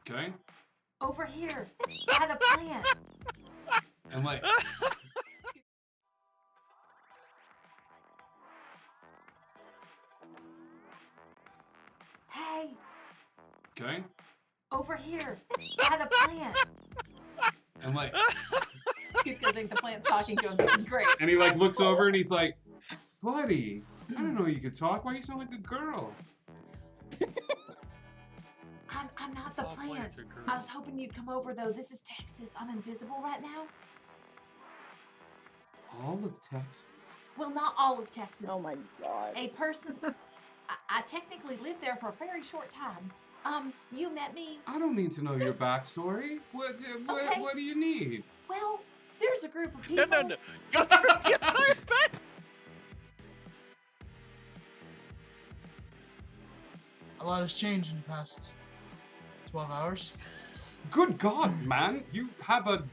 Okay. Over here, by the plant. And like, Hey, okay. over here, by the plant. And like, He's gonna think the plant's talking to him. This is great. and he like looks over and he's like, buddy, I didn't know you could talk. Why you sound like a girl? I'm not the All plant. plants are girls. I was hoping you'd come over though. This is Texas. I'm invisible right now. All of Texas. Well, not all of Texas. Oh my god. A person. I technically lived there for a very short time. You met me. I don't need to know your backstory. What Okay. what do you need? Well, there's a group of No, people. no, no. Go through the entire fence. A lot has changed in the past 12 hours. Good God, man! You have a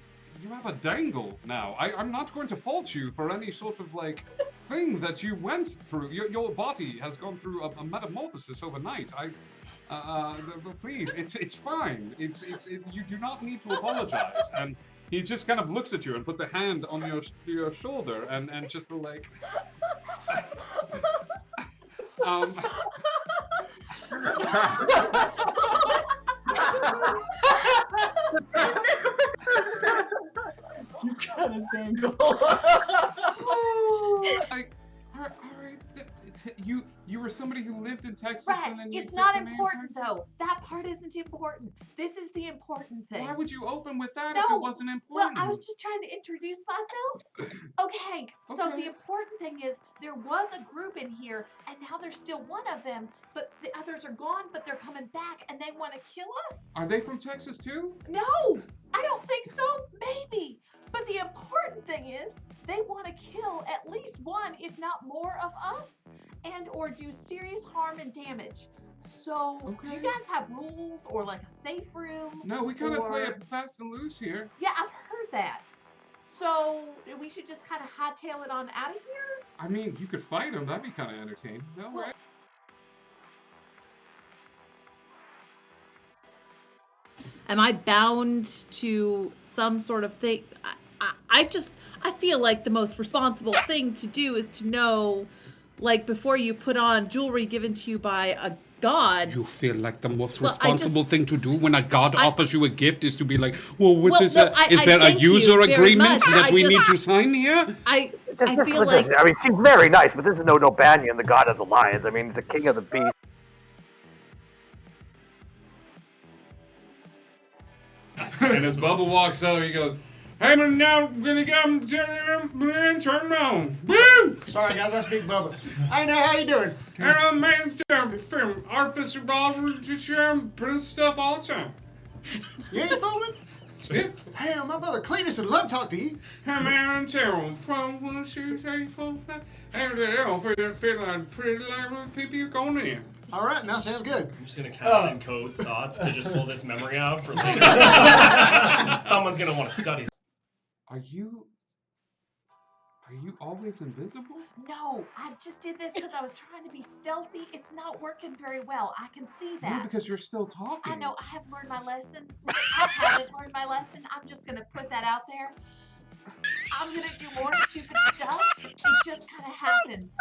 dangle now. I'm not going to fault you for any sort of like thing that you went through. Your body has gone through a metamorphosis overnight. Please, it's fine. You do not need to apologize. And he just kind of looks at you and puts a hand on your shoulder and just like You got a dangle. like, all right, you were somebody who lived in Texas, Right. and then you It's took not the name important Texas? though. That part isn't important. This is the important thing. Why would you open with that if No. it wasn't Well, important? I was just trying to introduce myself. Okay, so Okay. the important thing is there was a group in here, and now there's still one of them, but the others are gone, but they're coming back, and they want to kill us? Are they from Texas too? No, I don't think so. Maybe. But the important thing is they want to kill at least one, if not more, of us, and or do serious harm and damage. So, do Okay. you guys have rules or like a safe room? No, we kind of play Or- it fast and loose here. Yeah, I've heard that. So we should just kind of hightail it on out of here? I mean, you could fight them. That'd be kind of entertaining. No, Well- right? Am I bound to some sort of thing? I feel like the most responsible thing to do is to know, like, before you put on jewelry given to you by a god. You feel like the most Well, I responsible thing to do when a god I- offers you a gift is to be like, well, what Well, is no, is there a thank you user very agreement much. that I we just- need to sign here? I This- feel this- like I mean, seems very nice, but this is no Banyan, the god of the lions. I mean, he's the king of the beasts. And as Bubba walks out, he goes, hey, man, now I'm gonna get him turn around. Woo! Sorry, guys, I speak Bubba. I know, how you doing? And man, film, Artificer Ball, put stuff all the time. You ain't fooling? It's, Hell, my brother Cletus would love to talk to you. hey, man, Terrell, from 1, 2, 3, 4, 5, and they're feeling pretty like people you're going in. All right, now sounds good. I'm just gonna Captain Code thoughts to just pull this memory out for later. Someone's gonna want to study. Are you always invisible? No, I just did this because I was trying to be stealthy. It's not working very well. I can see No, that. because you're still talking. I know I have learned my lesson. I haven't learned my lesson. I'm just gonna put that out there. I'm gonna do more stupid stuff. It just kind of happens.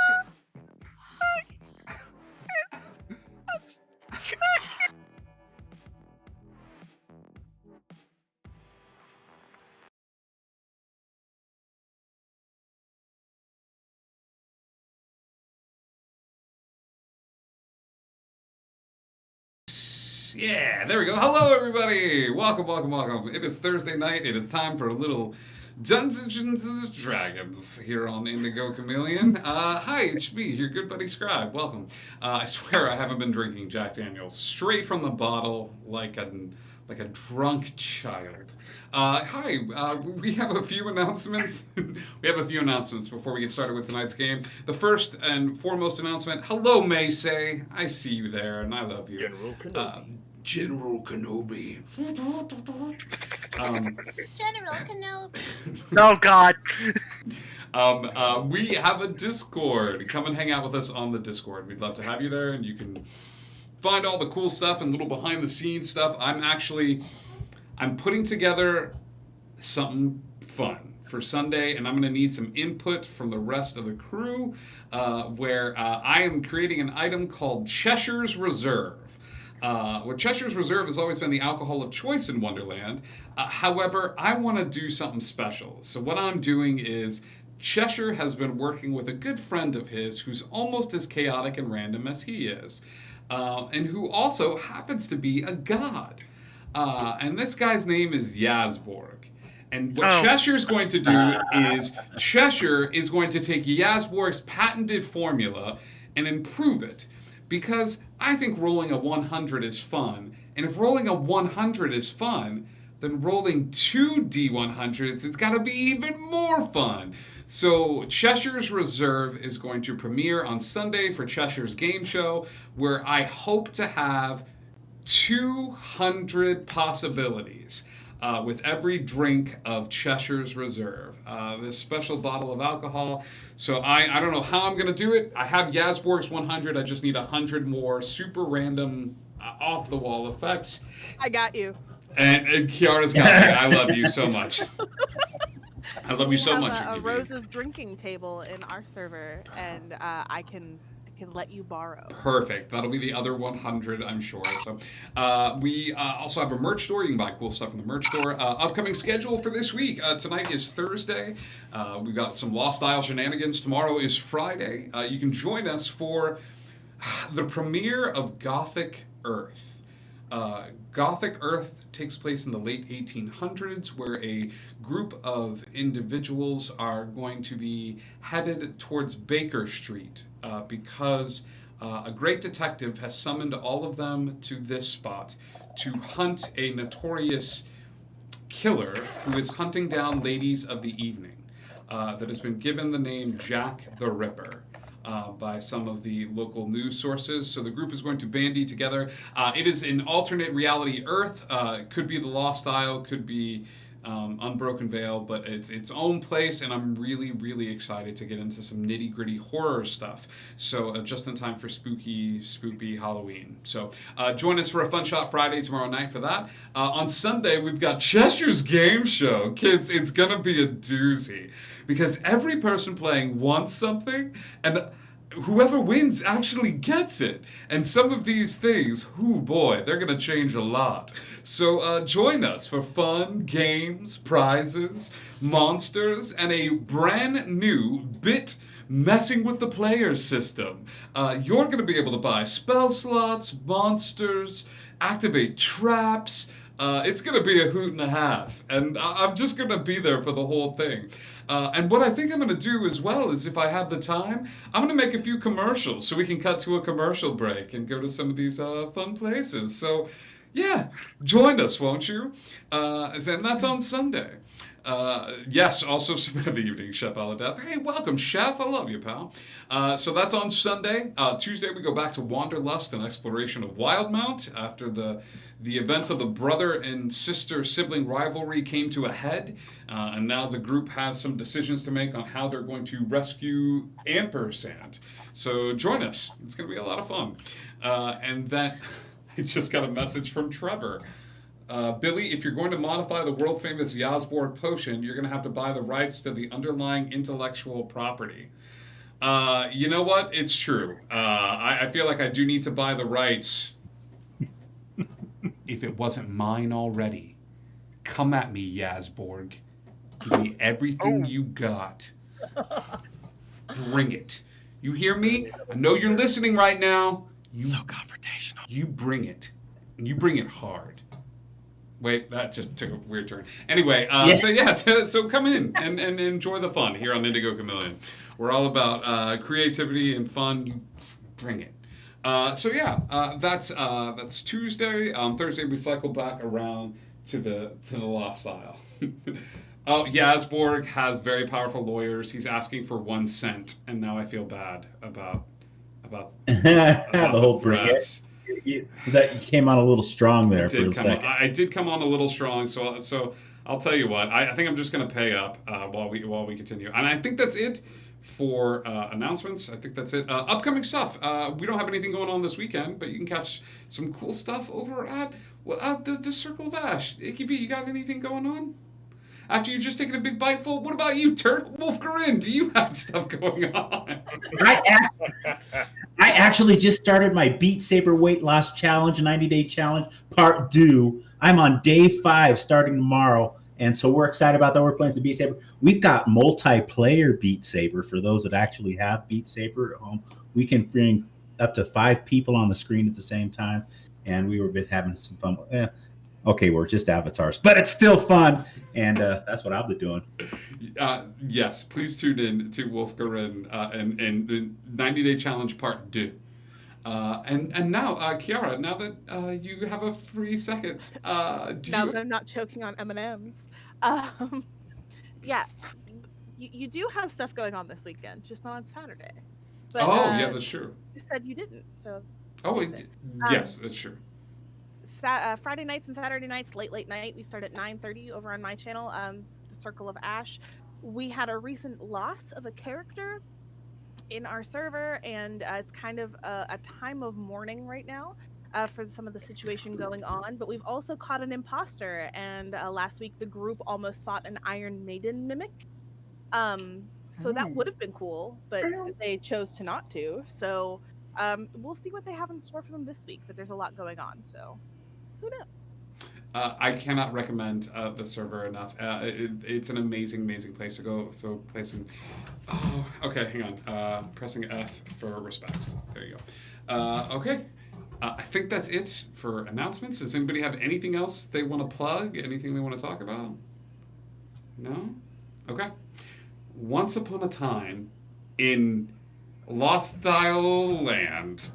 Yeah, there we go. Hello, everybody. Welcome, welcome, welcome. It is Thursday night. It is time for a little Dungeons and Dragons here on Indigo Chameleon. Hi, it's me, your good buddy Scribe. Welcome. I swear I haven't been drinking Jack Daniels straight from the bottle like a drunk child. Hi, we have a few announcements. We have a few announcements before we get started with tonight's game. The first and foremost announcement, hello, Maysay. I see you there, and I love you. General Kenobi. General Kenobi. General Kenobi. Oh God. We have a Discord. Come and hang out with us on the Discord. We'd love to have you there, and you can find all the cool stuff and little behind the scenes stuff, I'm putting together something fun for Sunday, and I'm going to need some input from the rest of the crew, where I am creating an item called Cheshire's Reserve. Where Cheshire's Reserve has always been the alcohol of choice in Wonderland. However, I want to do something special. So what I'm doing is Cheshire has been working with a good friend of his who's almost as chaotic and random as he is, and who also happens to be a god. And this guy's name is Yazborg. And what Cheshire's going to do is Cheshire is going to take Yazborg's patented formula and improve it. Because I think rolling a 100 is fun. And if rolling a 100 is fun, then rolling 2 D100s, it's got to be even more fun. So Cheshire's Reserve is going to premiere on Sunday for Cheshire's Game Show, where I hope to have 200 possibilities. With every drink of Cheshire's Reserve, this special bottle of alcohol. So I don't know how I'm going to do it. I have Yazborg's 100. I just need 100 more super random, off-the-wall effects. I got you. And Kiara's got me. I love you so much. I love you so much. We have a Rose's drinking table in our server, and I can let you borrow. Perfect. That'll be the other 100, I'm sure. So we also have a merch store. You can buy cool stuff from the merch store. Upcoming schedule for this week. Tonight is Thursday. We've got some Lost Isle shenanigans. Tomorrow is Friday. You can join us for the premiere of Gothic Earth. Gothic Earth takes place in the late 1800s, where a group of individuals are going to be headed towards Baker Street because a great detective has summoned all of them to this spot to hunt a notorious killer who is hunting down ladies of the evening that has been given the name Jack the Ripper. By some of the local news sources. So the group is going to bandy together. It is an alternate reality Earth. Could be the Lost Isle, could be Unbroken Veil, but it's its own place, and I'm really, really excited to get into some nitty-gritty horror stuff. So just in time for spooky Halloween. So join us for a Fun Shot Friday tomorrow night for that. On Sunday, we've got Cheshire's Game Show. Kids, it's going to be a doozy. Because every person playing wants something, and whoever wins actually gets it. And some of these things, boy, they're going to change a lot. So join us for fun, games, prizes, monsters, and a brand new bit messing with the players system. You're going to be able to buy spell slots, monsters, activate traps. It's going to be a hoot and a half, and I'm just going to be there for the whole thing. And what I think I'm going to do as well is, if I have the time, I'm going to make a few commercials so we can cut to a commercial break and go to some of these fun places. So, yeah, join us, won't you? And that's on Sunday. Yes, also submit of the evening, Chef Aladeth. Hey, welcome, Chef. I love you, pal. So that's on Sunday. Tuesday, we go back to Wanderlust and exploration of Wildmount after the events of the brother and sister sibling rivalry came to a head, and now the group has some decisions to make on how they're going to rescue Ampersand. So join us. It's going to be a lot of fun. And then I just got a message from Trevor. Billy, if you're going to modify the world-famous Yazborg potion, you're going to have to buy the rights to the underlying intellectual property. You know what? It's true. I feel like I do need to buy the rights. If it wasn't mine already. Come at me, Yazborg. Give me everything you got. Bring it. You hear me? I know you're listening right now. So confrontational. You bring it. And you bring it hard. Wait, that just took a weird turn. Anyway, so come in and enjoy the fun here on Indigo Chameleon. We're all about creativity and fun. You bring it. That's Tuesday. Thursday we cycle back around to the Lost Isle. Yazborg has very powerful lawyers. He's asking for 1 cent, and now I feel bad about the whole threats. You came on a little strong there for a second. I did come on a little strong, so I'll tell you what. I think I'm just going to pay up while we continue, and I think that's it for announcements. I think that's it. Upcoming stuff. We don't have anything going on this weekend, but you can catch some cool stuff over at the Circle of Ash. Icky V, you got anything going on? After you've just taken a big bite full, what about you, Turk? Wolf Corinne, do you have stuff going on? I actually just started my Beat Saber weight loss challenge, 90-day challenge, part 2. I'm on day 5 starting tomorrow. And so we're excited about that. We're playing some Beat Saber. We've got multiplayer Beat Saber for those that actually have Beat Saber at home. We can bring up to 5 people on the screen at the same time. And we were having some fun. Okay, we're just avatars, but it's still fun. And that's what I'll be doing. Yes, please tune in to Wolf Corinne and 90-day challenge part 2. And now, Kiara, now that you have a free second, that I'm not choking on M&Ms. Yeah, you do have stuff going on this weekend, just not on Saturday. But, yeah, that's true. You said you didn't, so. Yes, that's true. Friday nights and Saturday nights, late night, we start at 9:30 over on my channel, the Circle of Ash. We had a recent loss of a character in our server, and it's kind of a time of mourning right now for some of the situation going on. But we've also caught an imposter, and last week the group almost fought an Iron Maiden mimic. So that would have been cool, but they chose to not to. So we'll see what they have in store for them this week. But there's a lot going on, so who knows? I cannot recommend the server enough. It's an amazing place to go. So play some. Oh, okay, hang on. Pressing F for respect. There you go. Okay. I think that's it for announcements. Does anybody have anything else they want to plug? Anything they want to talk about? No? Okay. Once upon a time in Lost Isle Land,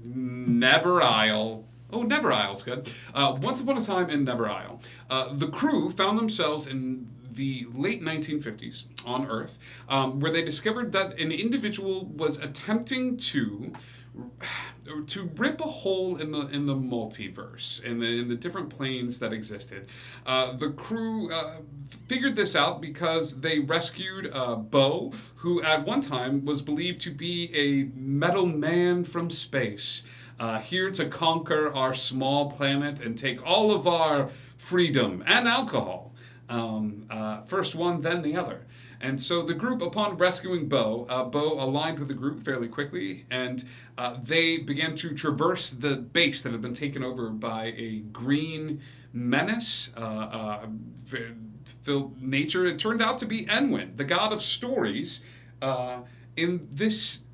Never Isle. Oh, Never Isle's good. Once upon a time in Never Isle, the crew found themselves in the late 1950s on Earth, where they discovered that an individual was attempting to rip a hole in the multiverse, in the different planes that existed. The crew figured this out because they rescued Bo, who at one time was believed to be a metal man from space. Here to conquer our small planet and take all of our freedom and alcohol. First one, then the other. And so the group, upon rescuing Bo aligned with the group fairly quickly, and they began to traverse the base that had been taken over by a green menace, filled nature. It turned out to be Enwin, the god of stories, in this...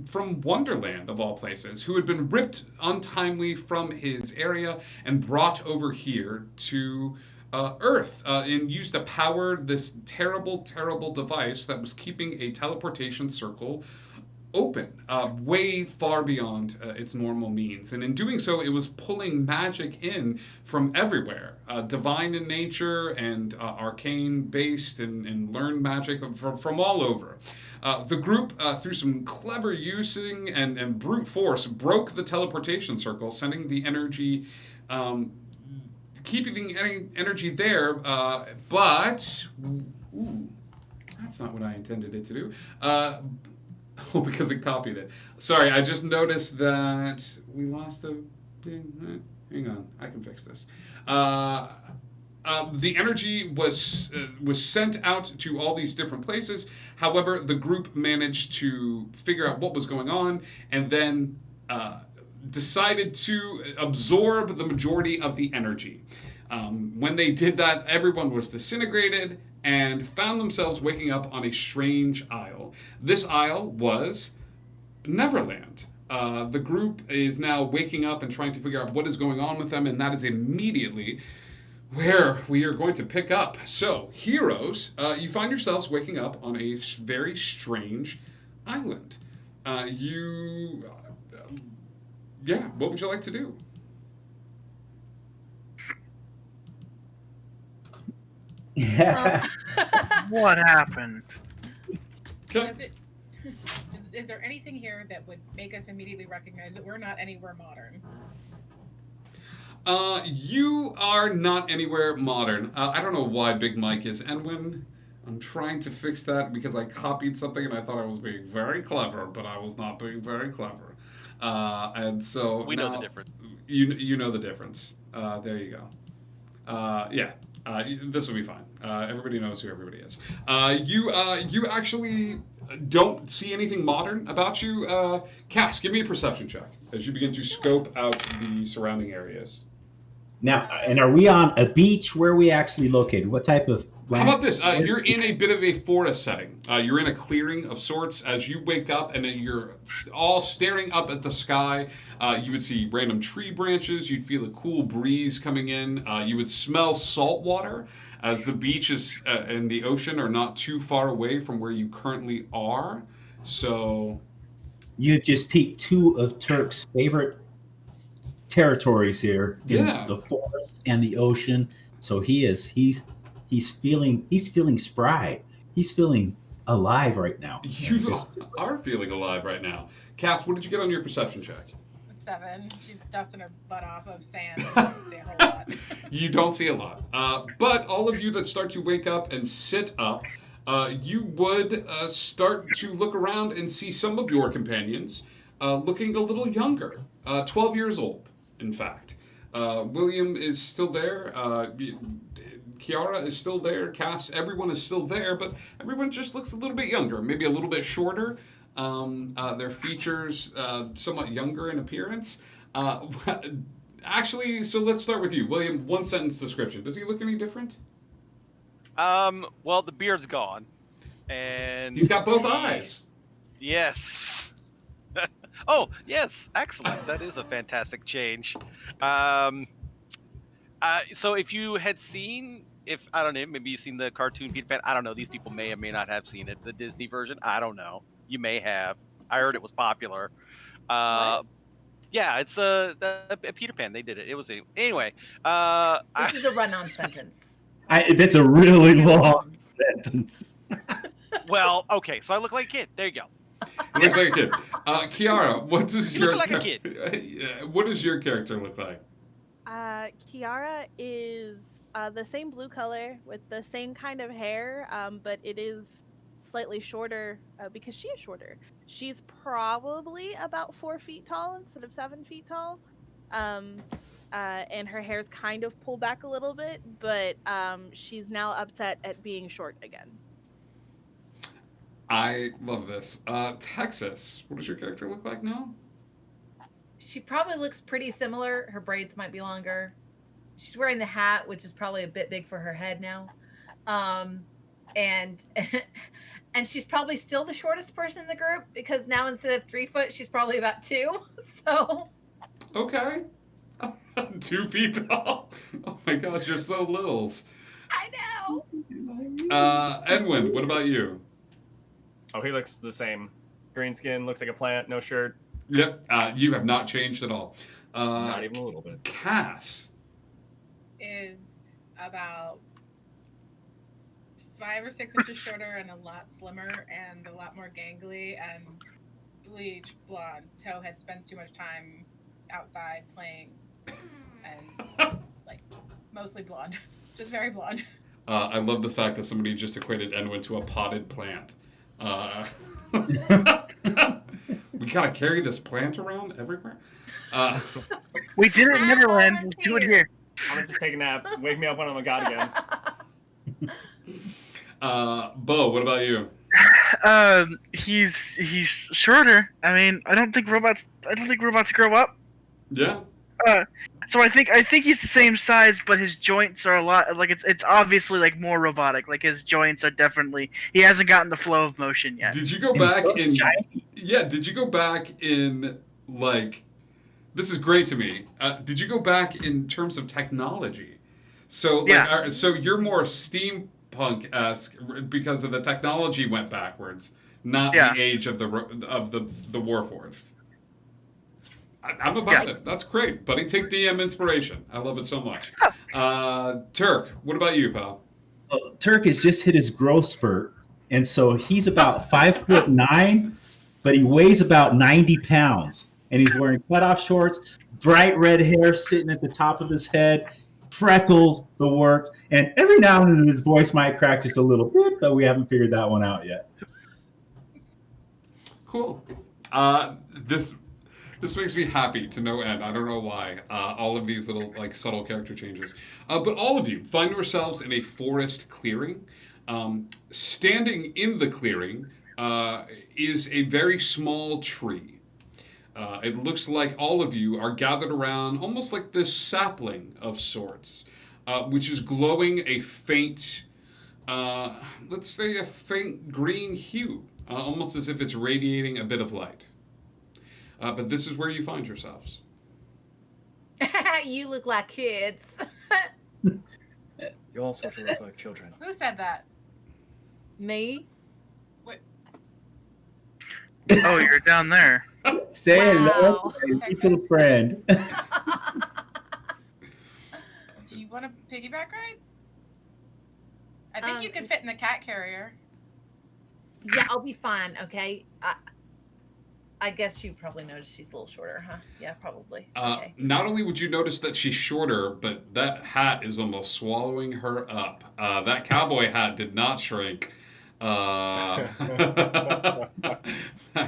from Wonderland, of all places, who had been ripped untimely from his area and brought over here to Earth and used to power this terrible device that was keeping a teleportation circle open, way far beyond its normal means. And in doing so, it was pulling magic in from everywhere, divine in nature and arcane-based and learned magic from all over. The group, through some clever using and brute force, broke the teleportation circle, sending the energy, keeping the energy there, but... Ooh, that's not what I intended it to do. Oh, because it copied it. Sorry, I just noticed that we lost the... Hang on, I can fix this. The energy was sent out to all these different places. However, the group managed to figure out what was going on and then decided to absorb the majority of the energy. When they did that, everyone was disintegrated and found themselves waking up on a strange isle. This isle was Neverland. The group is now waking up and trying to figure out what is going on with them, and that is immediately where we are going to pick up. So, heroes, you find yourselves waking up on a very strange island. What would you like to do? Yeah. What happened? Okay. Is there anything here that would make us immediately recognize that we're not anywhere modern? You are not anywhere modern. I don't know why Big Mike is Enwin. I'm trying to fix that because I copied something and I thought I was being very clever, but I was not being very clever. And so We now know the difference. you know the difference. There you go. Yeah. This will be fine. Everybody knows who everybody is. You actually don't see anything modern about you. Cass, give me a perception check as you begin to scope out the surrounding areas. Now, and are we on a beach? Where are we actually located? What type of How about this? You're in a bit of a forest setting. You're in a clearing of sorts. As you wake up and then you're all staring up at the sky, you would see random tree branches. You'd feel a cool breeze coming in. You would smell salt water, as the beaches and the ocean are not too far away from where you currently are. So You just peaked two of Turk's favorite territories here in Yeah. the forest and the ocean. So he's feeling spry. He's feeling alive right now. you Just- are feeling alive right now. Cass, what did you get on your perception check? 7. She's dusting her butt off of sand. And doesn't see a whole lot. You don't see a lot. But all of you that start to wake up and sit up, you would start to look around and see some of your companions looking a little younger. 12 years old, in fact. William is still there. Kiara is still there. Cass, everyone is still there, but everyone just looks a little bit younger, maybe a little bit shorter. Their features somewhat younger in appearance. Actually, so let's start with you, William. One sentence description. Does he look any different? Well, the beard's gone, and He's got both eyes. Yes. Oh, yes, excellent. That is a fantastic change. So if you had seen, I don't know, maybe you've seen the cartoon Peter Pan. I don't know. These people may or may not have seen it. The Disney version. I don't know. You may have. I heard it was popular. Yeah, it's a Peter Pan. They did it. It was anyway. This is a run-on sentence. That's a really long sentence. Well, okay. So I look like a kid. There you go. Looks like a kid. Kiara, what does You your look like a what does your character look like? Kiara is the same blue color with the same kind of hair, but it is slightly shorter because she is shorter. She's probably about 4 feet tall instead of 7 feet tall. And her hair's kind of pulled back a little bit, but she's now upset at being short again. I love this. Texas, what does your character look like now? She probably looks pretty similar. Her braids might be longer. She's wearing the hat, which is probably a bit big for her head now. And she's probably still the shortest person in the group because now instead of 3 foot, she's probably about 2. So. Okay. 2 feet tall. Oh my gosh, you're so littles. I know. Edwin, what about you? Oh, he looks the same. Green skin, looks like a plant, no shirt. Yep, you have not changed at all. Not even a little bit. Cass. Is about 5 or 6 inches shorter and a lot slimmer and a lot more gangly and bleach blonde. Towhead spends too much time outside playing and like mostly blonde. Just very blonde. I love the fact that somebody just equated Edwin to a potted plant. We gotta carry this plant around everywhere. We did it in Neverland. Let's do it here. I'm gonna just take a nap. Wake me up when I'm a god again. Bo, what about you? He's shorter. I mean, I don't think robots grow up. Yeah. So I think he's the same size, but his joints are a lot like it's obviously like more robotic. Like his joints are definitely he hasn't gotten the flow of motion yet. Did you go back in? Yeah. Did you go back in like? This is great to me. Did you go back in terms of technology? So like, Yeah. So you're more steampunk-esque because of the technology went backwards, not Yeah. the age of the Warforged. I'm about it. That's great, buddy. Take DM inspiration. I love it so much. Turk, what about you, pal? Turk has just hit his growth spurt, and so he's about 5'9", but he weighs about 90 pounds, and he's wearing cutoff shorts, bright red hair sitting at the top of his head, freckles, the works, and every now and then his voice might crack just a little bit, but we haven't figured that one out yet. Cool. This makes me happy to no end. I don't know why. All of these little like subtle character changes. But all of you find yourselves in a forest clearing. Standing in the clearing is a very small tree. It looks like all of you are gathered around almost like this sapling of sorts, which is glowing a faint, let's say a faint green hue, almost as if it's radiating a bit of light. But this is where you find yourselves. You look like kids. You all sort of look like children. Who said that? Me? Wait. Oh, you're down there. Say hello, Wow. little friend. Do you want a piggyback ride? I think you could fit in the cat carrier. Yeah, I'll be fine. Okay. I guess you probably noticed she's a little shorter, huh? Yeah, probably. Okay. Not only would you notice that she's shorter, but that hat is almost swallowing her up. That cowboy hat did not shrink. That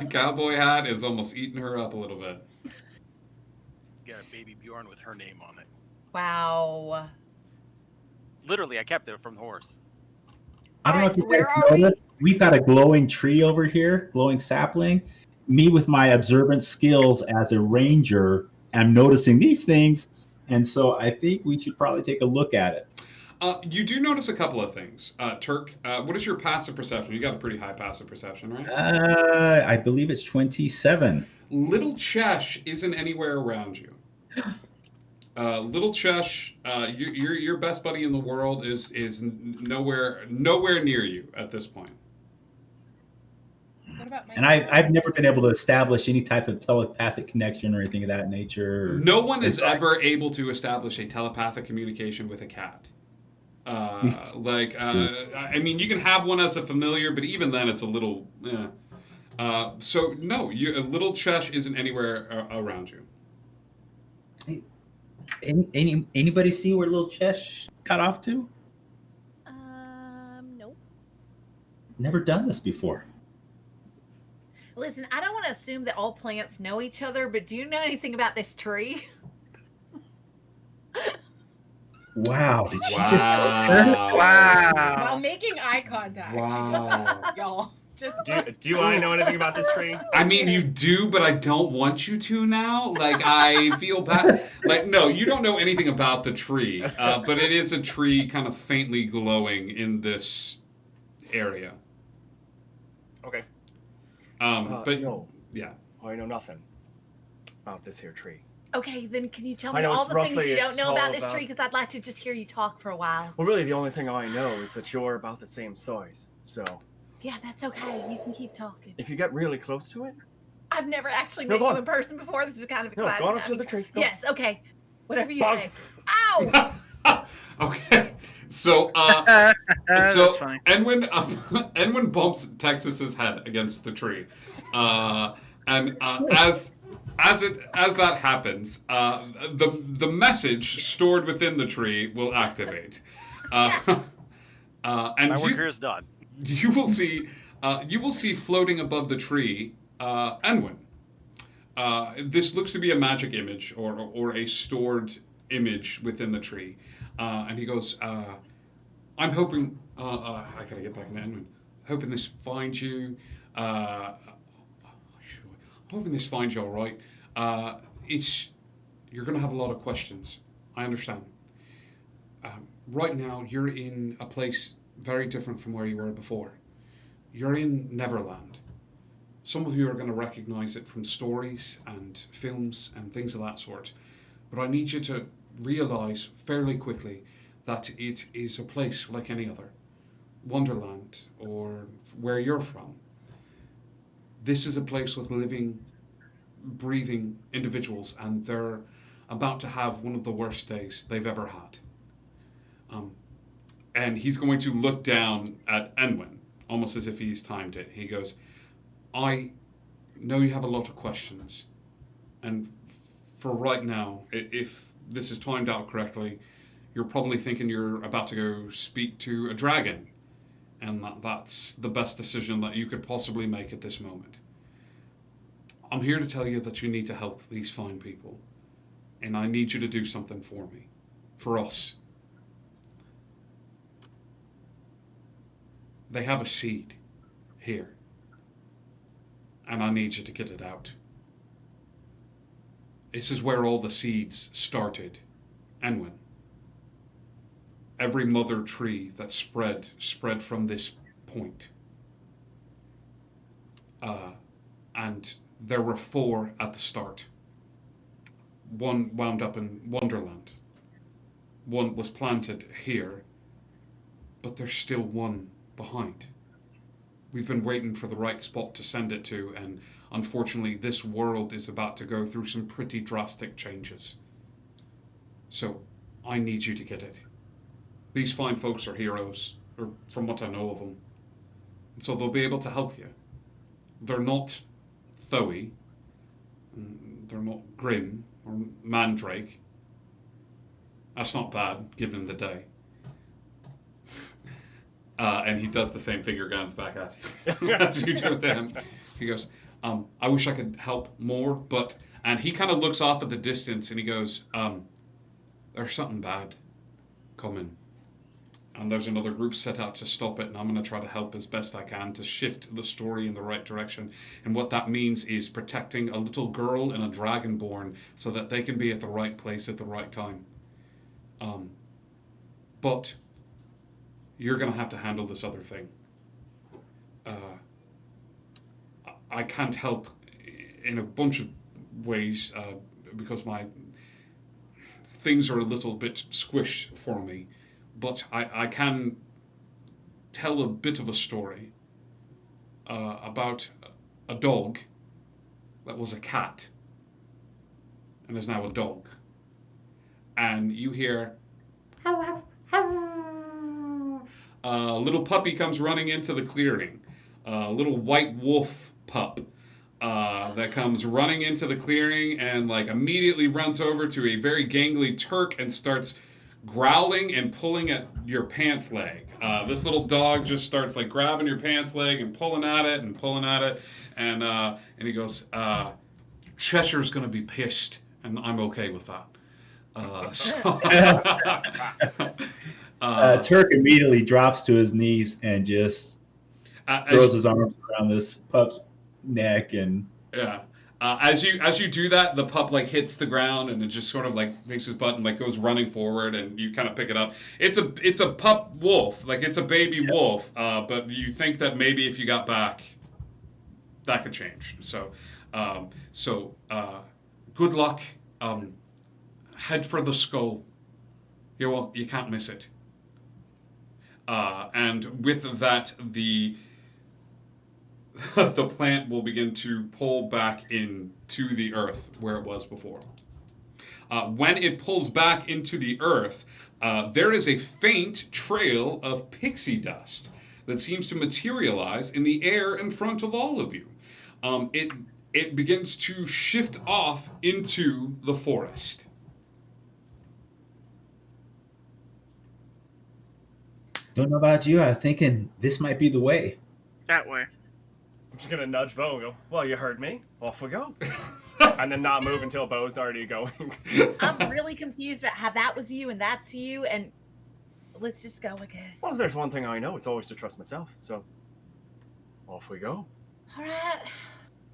cowboy hat is almost eating her up a little bit. Got a baby Bjorn with her name on it. Wow. Literally, I kept it from the horse. I don't know Alright, if you so where guys are noticed, we've got a glowing tree over here, glowing sapling. Me with my observant skills as a ranger, I'm noticing these things, and so I think we should probably take a look at it. You do notice a couple of things. Turk, what is your passive perception? You got a pretty high passive perception, right? I believe it's 27. Little Chesh isn't anywhere around you. Little Chesh, your best buddy in the world is nowhere near you at this point. What about my And I've never been able to establish any type of telepathic connection or anything of that nature. No one is ever able to establish a telepathic communication with a cat. I mean, you can have one as a familiar, but even then, it's a little. So no, Little Chesh isn't anywhere around you. Anybody see where little Chesh got off to? Nope. Never done this before. Listen, I don't want to assume that all plants know each other, but do you know anything about this tree? Wow, did she just Wow. While making eye contact. Wow. Y'all. Just Do I know anything about this tree? I mean, you do, but I don't want you to now. Like, I feel bad. Like, no, you don't know anything about the tree, but it is a tree kind of faintly glowing in this area. Okay. But, no. yeah. I know nothing about this here tree. Okay, then can you tell I me know all it's the things roughly you it's don't know all about this about- tree? Because I'd like to just hear you talk for a while. Well, really, the only thing I know is that you're about the same size. So Yeah, that's okay. You can keep talking. if you get really close to it, I've never actually No, met go you on. in person before. This is kind of no, exciting. go on up to the tree. Go. Yes, okay. Whatever you Bug. say. Ow! Okay. So, That's funny. Enwin bumps Texas's head against the tree, and as that happens, the message stored within the tree will activate, and My work here is done. you will see floating above the tree, Enwin. This looks to be a magic image or a stored image within the tree, and he goes, I'm hoping, I gotta get back into Enwin, hoping this finds you, hoping this finds you all right. You're gonna have a lot of questions. I understand. Right now, you're in a place very different from where you were before. You're in Neverland. Some of you are going to recognize it from stories and films and things of that sort. But I need you to realize fairly quickly that it is a place like any other. Wonderland, or where you're from. This is a place with living, breathing individuals, and they're about to have one of the worst days they've ever had. And he's going to look down at Enwin, almost as if he's timed it. He goes, I know you have a lot of questions, and for right now, if this is timed out correctly, you're probably thinking you're about to go speak to a dragon, and that's the best decision that you could possibly make at this moment. I'm here to tell you that you need to help these fine people, and I need you to do something for me, for us. They have a seed here, and I need you to get it out. This is where all the seeds started, Enwin. Every mother tree that spread from this point. And there were 4 at the start. One wound up in Wonderland. One was planted here, but there's still one behind. We've been waiting for the right spot to send it to, and unfortunately this world is about to go through some pretty drastic changes. So I need you to get it. These fine folks are heroes, or from what I know of them. And so they'll be able to help you. They're not Thoey. They're not Grim or Mandrake. That's not bad, given the day. And he does the same finger guns back at you as you do with him. He goes, I wish I could help more, but... And he kind of looks off at the distance and he goes, there's something bad coming. And there's another group set out to stop it, and I'm going to try to help as best I can to shift the story in the right direction. And what that means is protecting a little girl and a dragonborn so that they can be at the right place at the right time. But you're going to have to handle this other thing. I can't help in a bunch of ways because my things are a little bit squished for me. But I can tell a bit of a story about a dog that was a cat and is now a dog. And you hear, a little puppy comes running into the clearing. A little white wolf pup that comes running into the clearing and like immediately runs over to a very gangly Turk and starts growling and pulling at your pants leg. This little dog just starts like grabbing your pants leg and pulling at it, and he goes, Cheshire's gonna be pissed, and I'm okay with that. Turk immediately drops to his knees and just throws his arms around this pup's neck and as you do that, the pup like hits the ground and it just sort of like makes his butt and like goes running forward, and you kind of pick it up. It's a pup wolf, like it's a baby wolf, but you think that maybe if you got back, that could change. So good luck. Head for the skull. You can't miss it. And with that, the plant will begin to pull back into the earth where it was before. When it pulls back into the earth, there is a faint trail of pixie dust that seems to materialize in the air in front of all of you. It begins to shift off into the forest. Don't know about you. I'm thinking this might be the way. That way. I'm just gonna nudge Bo and go, well, you heard me. Off we go. And then not move until Bo's already going. I'm really confused about how that was you and that's you, and let's just go, I guess. Well, if there's one thing I know, it's always to trust myself. So, off we go. All right.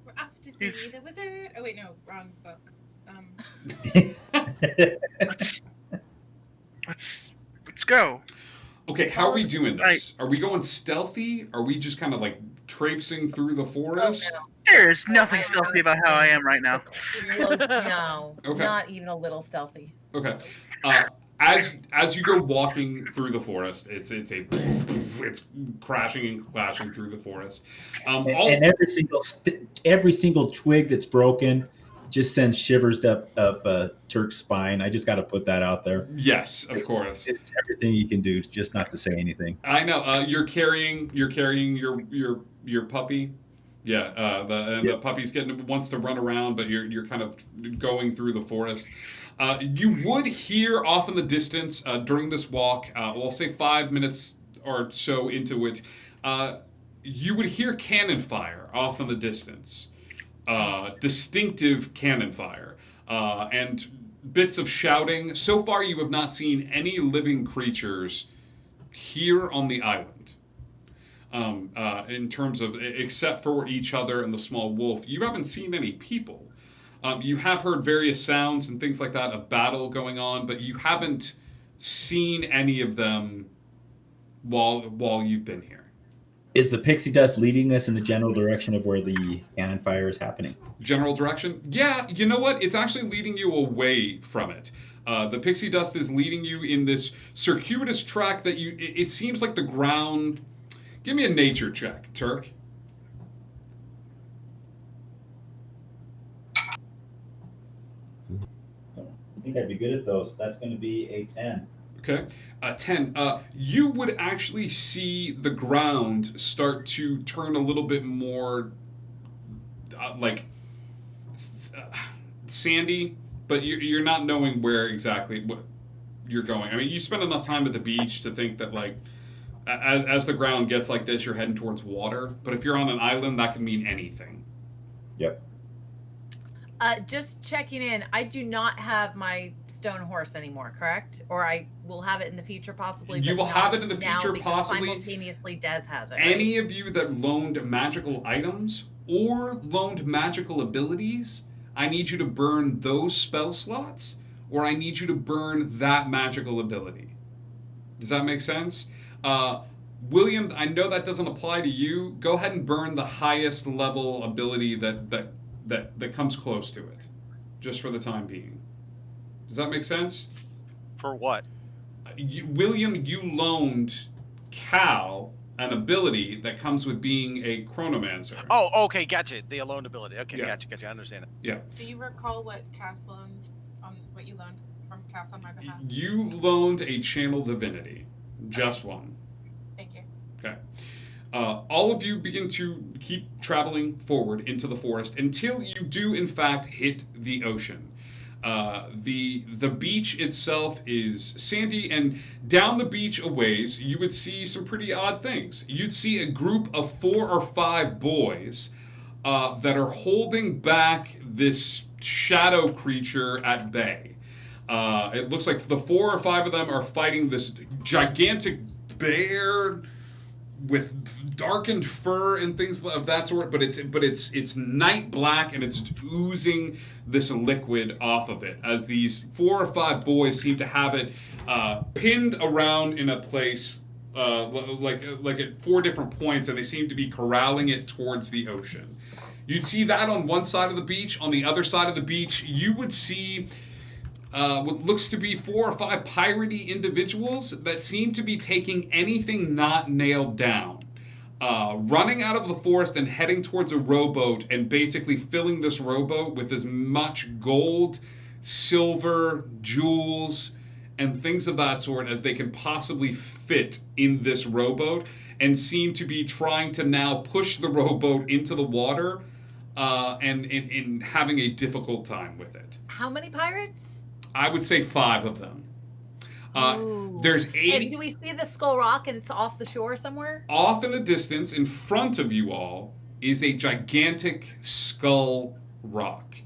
We're off to see the wizard. Oh, wait, no. Wrong book. Let's go. Okay, how are we doing this? Are we going stealthy? Are we just kind of like traipsing through the forest? Oh, no. There's nothing stealthy about how I am right now. No, Okay. Not even a little stealthy. Okay. As you go walking through the forest, it's crashing and clashing through the forest. And every single twig that's broken just sends shivers up Turk's spine. I just got to put that out there. Yes, of course. It's everything you can do, just not to say anything. I know. You're carrying your puppy. Yeah, the puppy's wants to run around, but you're kind of going through the forest. You would hear off in the distance during this walk, we'll say 5 minutes or so into it, you would hear cannon fire off in the distance. Distinctive cannon fire. And bits of shouting. So far, you have not seen any living creatures here on the island. In terms of, except for each other and the small wolf, you haven't seen any people. You have heard various sounds and things like that of battle going on, but you haven't seen any of them while you've been here. Is the pixie dust leading us in the general direction of where the cannon fire is happening? General direction? Yeah, you know what? It's actually leading you away from it. The pixie dust is leading you in this circuitous track that it seems like the ground... Give me a nature check, Turk. I think I'd be good at those. That's going to be a 10. Okay. 10. You would actually see the ground start to turn a little bit more sandy, but you're not knowing where exactly what you're going. I mean, you spend enough time at the beach to think that, like, as the ground gets like this, you're heading towards water. But if you're on an island, that can mean anything. Yep. Just checking in. I do not have my stone horse anymore, correct? Or I will have it in the future, possibly. You will have it in the future, possibly. Simultaneously, Des has it. Any of you that loaned magical items or loaned magical abilities, I need you to burn those spell slots, or I need you to burn that magical ability. Does that make sense? William, I know that doesn't apply to you. Go ahead and burn the highest level ability that comes close to it, just for the time being. Does that make sense? For what? William, you loaned Cal an ability that comes with being a chronomancer. Oh, okay, gotcha. The alone ability. Okay, Yeah. gotcha. I understand it. Yeah. Do you recall what Cass loaned what you loaned from Cass on my behalf? You loaned a channel divinity. Just one. Thank you. Okay. All of you begin to keep traveling forward into the forest until you do, in fact, hit the ocean. The beach itself is sandy, and down the beach a ways, you would see some pretty odd things. You'd see a group of 4 or 5 boys that are holding back this shadow creature at bay. It looks like the 4 or 5 of them are fighting this gigantic bear with darkened fur and things of that sort, but it's night black, and it's oozing this liquid off of it as these 4 or 5 boys seem to have it pinned around in a place like at 4 different points, and they seem to be corralling it towards the ocean. You'd see that on one side of the beach. On the other side of the beach, you would see what looks to be 4 or 5 piratey individuals that seem to be taking anything not nailed down. Running out of the forest and heading towards a rowboat, and basically filling this rowboat with as much gold, silver, jewels, and things of that sort as they can possibly fit in this rowboat, and seem to be trying to now push the rowboat into the water and having a difficult time with it. How many pirates? I would say 5 of them. There's 80. And do we see the Skull Rock and it's off the shore somewhere? Off in the distance, in front of you all, is a gigantic skull rock.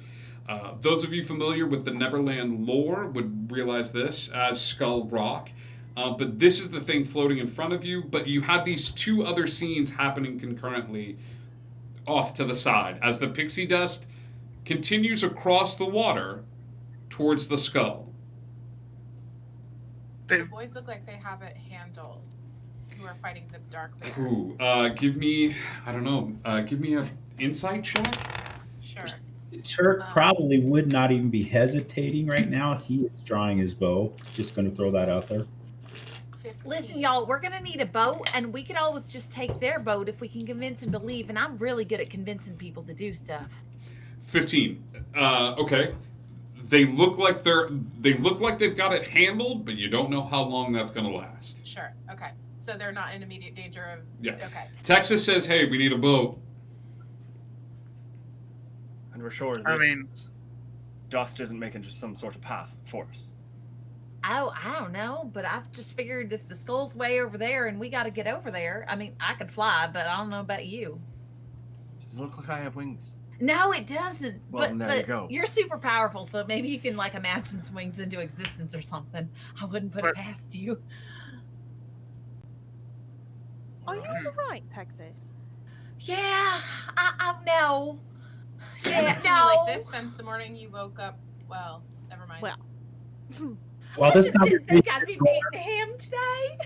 Those of you familiar with the Neverland lore would realize this as Skull Rock. But this is the thing floating in front of you. But you have these 2 other scenes happening concurrently off to the side as the pixie dust continues across the water towards the skull. The boys look like they have it handled. Who are fighting the dark bear. Ooh, give me, I don't know, give me an insight check. Sure. Turk probably would not even be hesitating right now. He is drawing his bow. Just going to throw that out there. 15. Listen, y'all, we're going to need a boat, and we could always just take their boat if we can convince them to leave, and I'm really good at convincing people to do stuff. 15. Okay. They look like they've got it handled, but you don't know how long that's going to last. Sure. Okay. So they're not in immediate danger of. Yeah. Okay. Texas says, "Hey, we need a boat." And we're sure this dust isn't making just some sort of path for us. Oh, I don't know, but I've just figured if the skull's way over there and we got to get over there, I mean, I could fly, but I don't know about you. Does it look like I have wings? No, it doesn't. Well, there you go. You're super powerful, so maybe you can like imagine some wings into existence or something. I wouldn't put it past you. Are you all right, Texas? Yeah, I know. I Yeah, haven't seen you like this since the morning you woke up. Well, never mind. Well. Well, I this just time didn't think I'd be making ham today.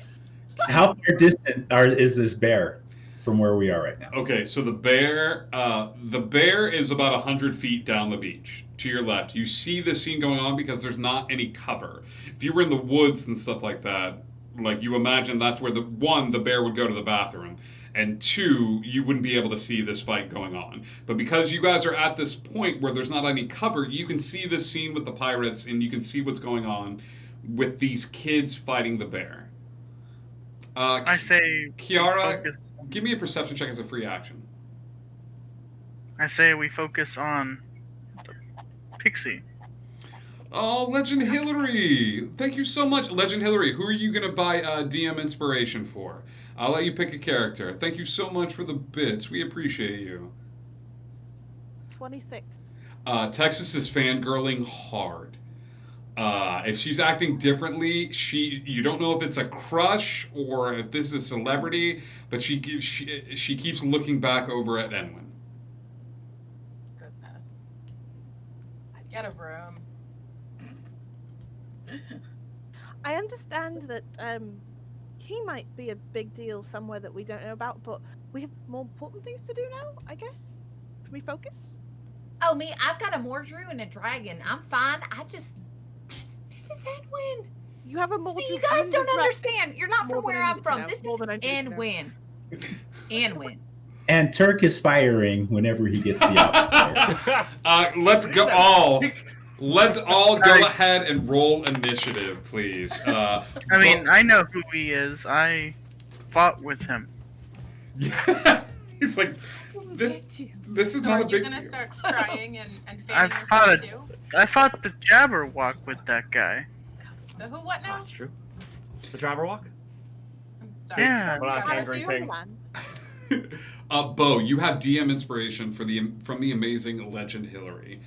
how far distant is this bear from where we are right now? Okay, so the bear is about 100 feet down the beach to your left. You see the scene going on because there's not any cover. If you were in the woods and stuff like that, like you imagine that's where the bear would go to the bathroom, and 2, you wouldn't be able to see this fight going on. But because you guys are at this point where there's not any cover, you can see this scene with the pirates, and you can see what's going on with these kids fighting the bear. I say, Kiara, give me a perception check as a free action. I say we focus on the pixie. Oh, Legend Hillary! Thank you so much, Legend Hillary. Who are you gonna buy DM inspiration for? I'll let you pick a character. Thank you so much for the bits. We appreciate you. 26. Texas is fangirling hard. If she's acting differently, you don't know if it's a crush or if this is a celebrity, but she keeps looking back over at Enwin. Goodness. Get a room. I understand that he might be a big deal somewhere that we don't know about, but we have more important things to do now, I guess. Can we focus? Oh, me, I've got a Mordru and a dragon. I'm fine. This is Enwin. You have a Mordru. See, you guys don't understand. You're not from where I'm from. This is Enwin. Enwin. And Turk is firing whenever he gets the opportunity. Let's all go ahead and roll initiative, please. I mean, I know who he is. I fought with him. It's like, this is So not are a you big gonna deal. start crying and I fanning fought yourself too? I fought the Jabberwock with that guy. The who? What now? That's true. The Jabberwock? Sorry. Yeah. What an Promise angry you? thing. Bo, you have DM inspiration from the amazing Legend Hillary.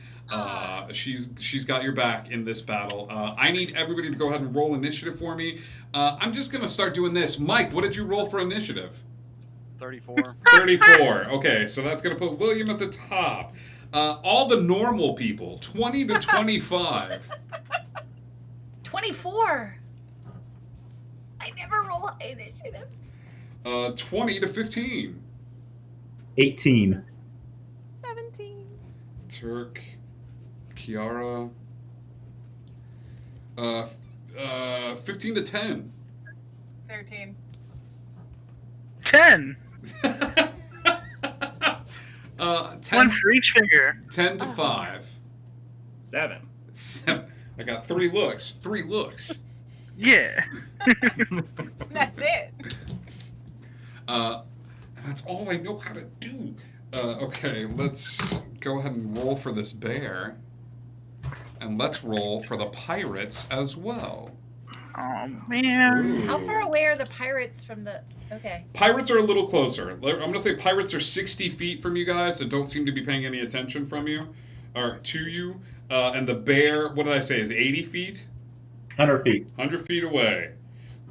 She's got your back in this battle. I need everybody to go ahead and roll initiative for me. I'm just gonna start doing this. Mike, what did you roll for initiative? 34. 34. Okay, so that's gonna put William at the top. All the normal people, 20 to 25. 24. I never roll initiative. 20 to 15. 18. 17. Turk, Kiara. 15 to 10. 13. 10. 10, One for each finger. 10 to 5. 7. 7. I got 3 looks. 3 looks. Yeah. That's it. That's all I know how to do. Okay, let's go ahead and roll for this bear. And let's roll for the pirates as well. Oh, man. Ooh. How far away are the pirates from the... Okay. Pirates are a little closer. I'm going to say pirates are 60 feet from you guys that don't seem to be paying any attention from you, or to you. And the bear, what did I say, is 80 feet? 100 feet. 100 feet away.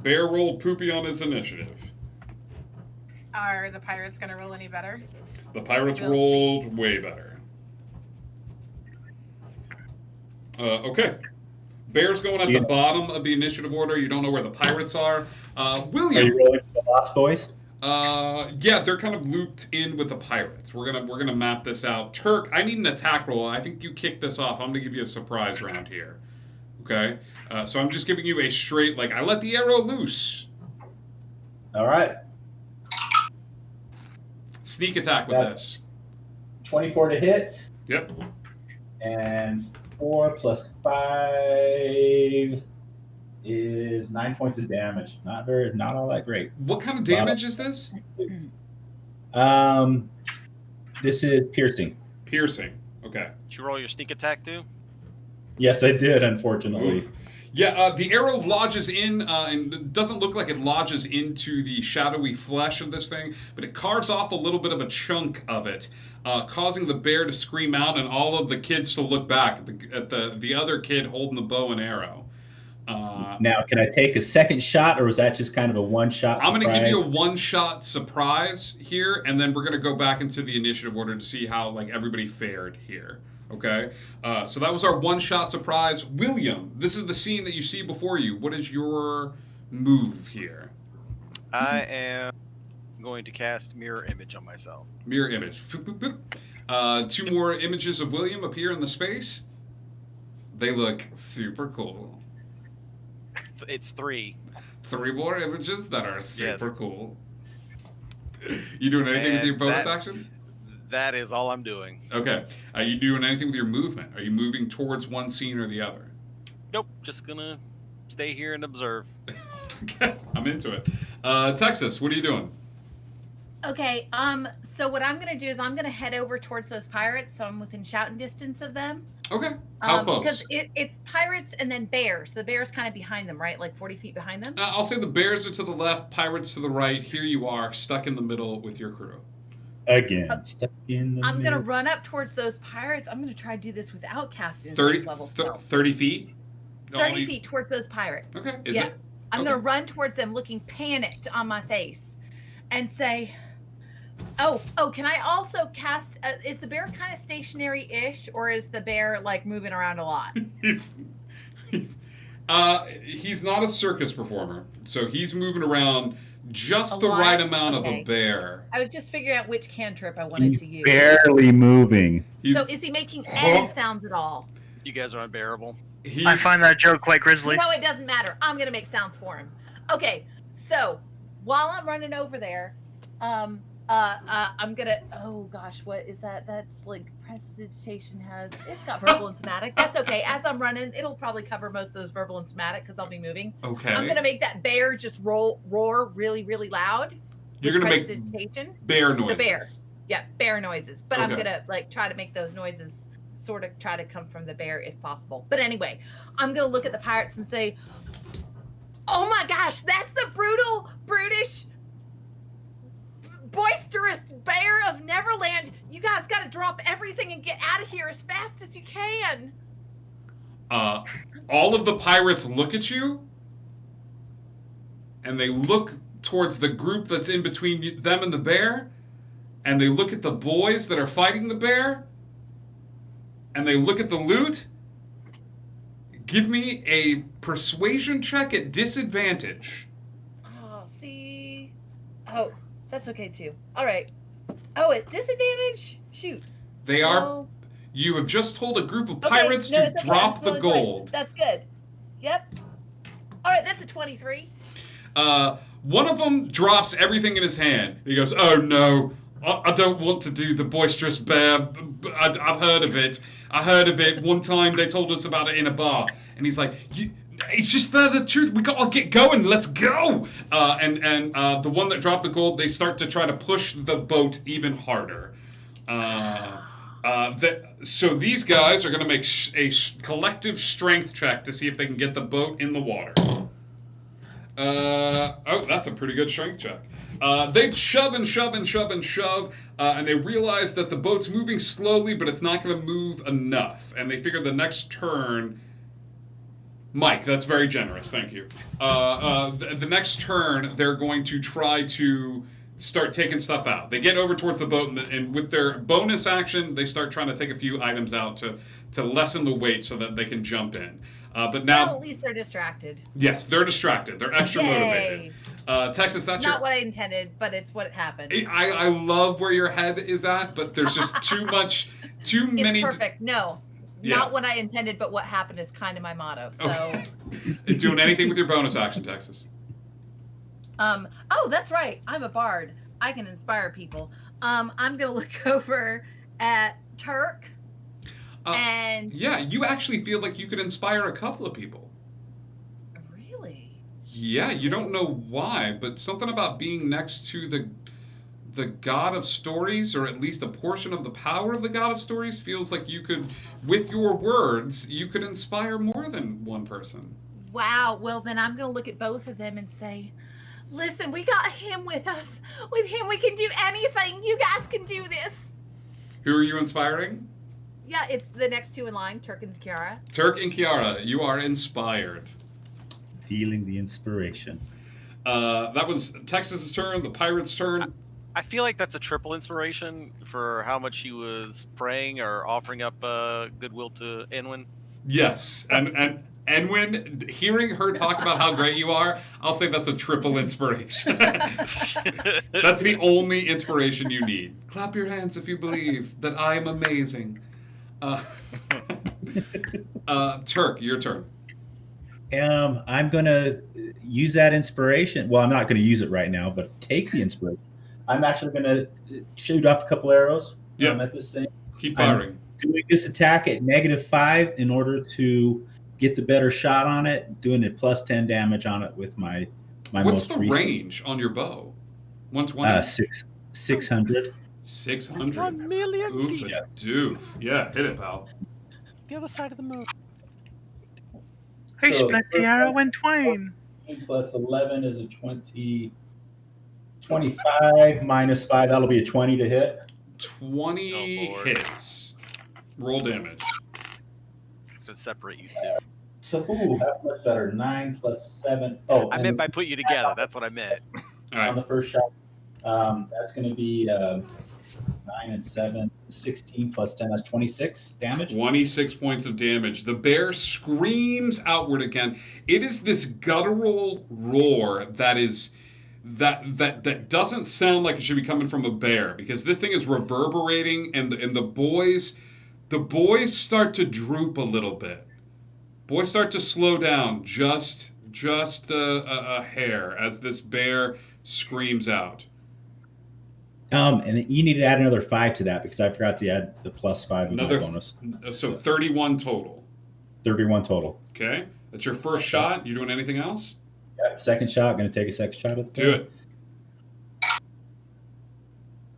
Bear rolled poopy on his initiative. Are the pirates gonna roll any better? The pirates We'll rolled way better. Okay. Bear's going at the bottom of the initiative order. You don't know where the pirates are. William. Are you rolling for the Lost Boys? Yeah, they're kind of looped in with the pirates. We're gonna map this out. Turk, I need an attack roll. I think you kick this off. I'm gonna give you a surprise round here. Okay? So I'm just giving you a straight, like, I let the arrow loose. All right. Sneak attack with this. 24 to hit. Yep. And 4 plus 5 is 9 points of damage. Not all that great. What kind of damage is this? This is piercing. Piercing. Okay. Did you roll your sneak attack too? Yes, I did, unfortunately. Oof. Yeah, the arrow lodges in, and it doesn't look like it lodges into the shadowy flesh of this thing, but it carves off a little bit of a chunk of it, causing the bear to scream out and all of the kids to look back at the other kid holding the bow and arrow. Now, can I take a second shot, or was that just kind of a one-shot I'm surprise? going to give you a one-shot surprise here, and then we're going to go back into the initiative order to see how everybody fared here. Okay, so that was our one-shot surprise. William, this is the scene that you see before you. What is your move here? I am going to cast Mirror Image on myself. Mirror Image. Boop, boop, boop. 2 more images of William appear in the space. They look super cool. It's 3. 3 more images that are super Yes. cool. You doing anything with your bonus action? That is all I'm doing. Okay. Are you doing anything with your movement? Are you moving towards one scene or the other? Nope, just gonna stay here and observe. Okay, I'm into it. Texas, what are you doing? Okay, so what I'm gonna do is I'm gonna head over towards those pirates, so I'm within shouting distance of them. Okay. How close? Because it's pirates and then bears. The bear's kind of behind them, right? Like 40 feet behind them? I'll say the bears are to the left, pirates to the right. Here you are, stuck in the middle with your crew. Again, stuck in the I'm middle. gonna run up towards those pirates. I'm gonna try to do this without casting 30, 6th level spell. 30 feet? 30 feet towards those pirates. Okay. I'm gonna run towards them looking panicked on my face and say, oh, can I also cast, is the bear kind of stationary-ish, or is the bear moving around a lot? He's not a circus performer, so he's moving around just the right amount of a bear. I was just figuring out which cantrip I wanted to use. Barely moving. So is he making any sounds at all? You guys are unbearable. I find that joke quite grisly. No, it doesn't matter. I'm gonna make sounds for him. Okay, so while I'm running over there, I'm gonna. Oh gosh, what is that? That's prestidigitation has. It's got verbal and somatic. That's okay. As I'm running, it'll probably cover most of those verbal and somatic because I'll be moving. Okay. I'm gonna make that bear just roar really, really loud. You're gonna make bear noises. The bear. Yeah, bear noises. But I'm Okay. gonna try to make those noises sort of try to come from the bear if possible. But anyway, I'm gonna look at the pirates and say, "Oh my gosh, that's the brutal, brutish, boisterous bear of Neverland. You guys got to drop everything and get out of here as fast as you can." All of the pirates look at you, and they look towards the group that's in between them and the bear, and they look at the boys that are fighting the bear, and they look at the loot. Give me a persuasion check at disadvantage. Oh, see. Oh, that's okay too. All right. Oh, at disadvantage? Shoot. They are. No. You have just told a group of Okay, pirates no, to it's okay. drop I'm the rolling twice. gold. That's good. Yep. All right, that's a 23. One of them drops everything in his hand. He goes, "Oh no, I don't want to do the boisterous bear. I've heard of it. I heard of it. One time they told us about it in a bar." And he's like, "It's just further truth. We gotta get going. Let's go." And the one that dropped the gold, they start to try to push the boat even harder. So these guys are gonna make a collective strength check to see if they can get the boat in the water. Oh, that's a pretty good strength check. They shove and shove and shove and shove, and they realize that the boat's moving slowly, but it's not going to move enough. And they figure the next turn... Mike, that's very generous, thank you. The next turn, they're going to try to start taking stuff out. They get over towards the boat, and with their bonus action, they start trying to take a few items out to lessen the weight so that they can jump in. But now... Well, at least they're distracted. Yes, they're distracted. They're extra Yay. motivated. Texas, that's Not what I intended, but it's what happened. I love where your head is at, but there's just too many... It's perfect. No. Yeah. Not what I intended, but what happened is kind of my motto. So, Okay. Doing anything with your bonus action, Texas? Oh, that's right. I'm a bard. I can inspire people. I'm gonna look over at Turk, and Yeah, you actually feel like you could inspire a couple of people. really, Yeah, you don't know why, but something about being next to the God of Stories, or at least a portion of the power of the God of Stories, feels like you could, with your words, you could inspire more than one person. Wow. Well, then I'm going to look at both of them and say, listen, we got him with us. With him, we can do anything. You guys can do this. Who are you inspiring? Yeah, it's the next two in line, Turk and Kiara. Turk and Kiara, you are inspired. Feeling the inspiration. That was Texas's turn, the Pirates' turn. I feel like that's a triple inspiration for how much she was praying or offering up goodwill to Enwin. Yes, and Enwin, hearing her talk about how great you are, I'll say that's a triple inspiration. That's the only inspiration you need. Clap your hands if you believe that I'm amazing. Turk, your turn. I'm going to use that inspiration. Well, I'm not going to use it right now, but take the inspiration. I'm actually going to shoot off a couple arrows at this thing. Keep firing. I'm doing this attack at -5 in order to get the better shot on it, doing a +10 damage on it with my What's most the recent. range on your bow? 120? 600. 600. 1 million Oof, feet. a doof. Yeah, hit it, pal. The other side of the moon. Hey, So split the arrow in twain. Plus 11 is a 20. 25 minus 5, that'll be a 20 to hit. 20 hits. Roll damage. To separate you two. So, that's much better. 9 plus 7. Oh, I meant by put you together. That's what I meant. On the first shot. That's going to be 9 and 7, 16 plus 10. That's 26 damage. 26 points of damage. The bear screams outward again. It is this guttural roar that is that doesn't sound like it should be coming from a bear, because this thing is reverberating, and the boys start to droop a little bit. Boys start to slow down just a hair as this bear screams out. And you need to add another 5 to that, because I forgot to add the +5 in my bonus. So 31 total. 31 total. Okay, that's your first shot. You doing anything else? Yep. Second shot. Going to take a second shot at the Do it.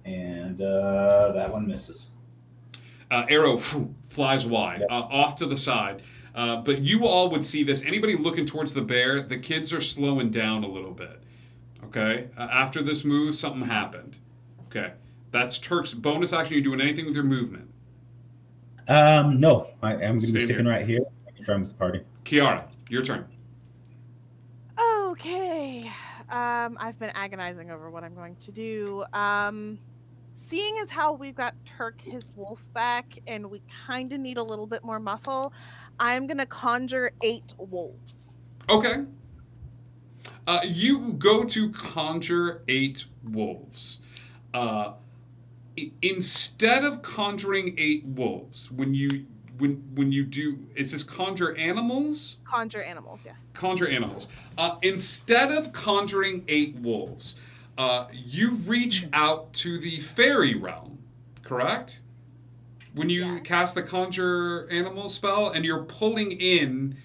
And that one misses. Arrow flies wide, off to the side. But you all would see this. Anybody looking towards the bear, the kids are slowing down a little bit. Okay? After this move, something happened. Okay. That's Turk's bonus action. You doing anything with your movement? No. I'm going to be Stay sticking here. right here. Trying with the party. Kiara, your turn. Okay. I've been agonizing over what I'm going to do. Seeing as how we've got Turk his wolf back and we kind of need a little bit more muscle, I'm going to conjure 8 wolves. Okay. You go to conjure 8 wolves. Instead of conjuring 8 wolves, when you do, is this conjure animals? Conjure animals, yes. Conjure animals. Instead of conjuring 8 wolves, you reach out to the fairy realm, correct? When you cast the conjure animal spell, and you're pulling in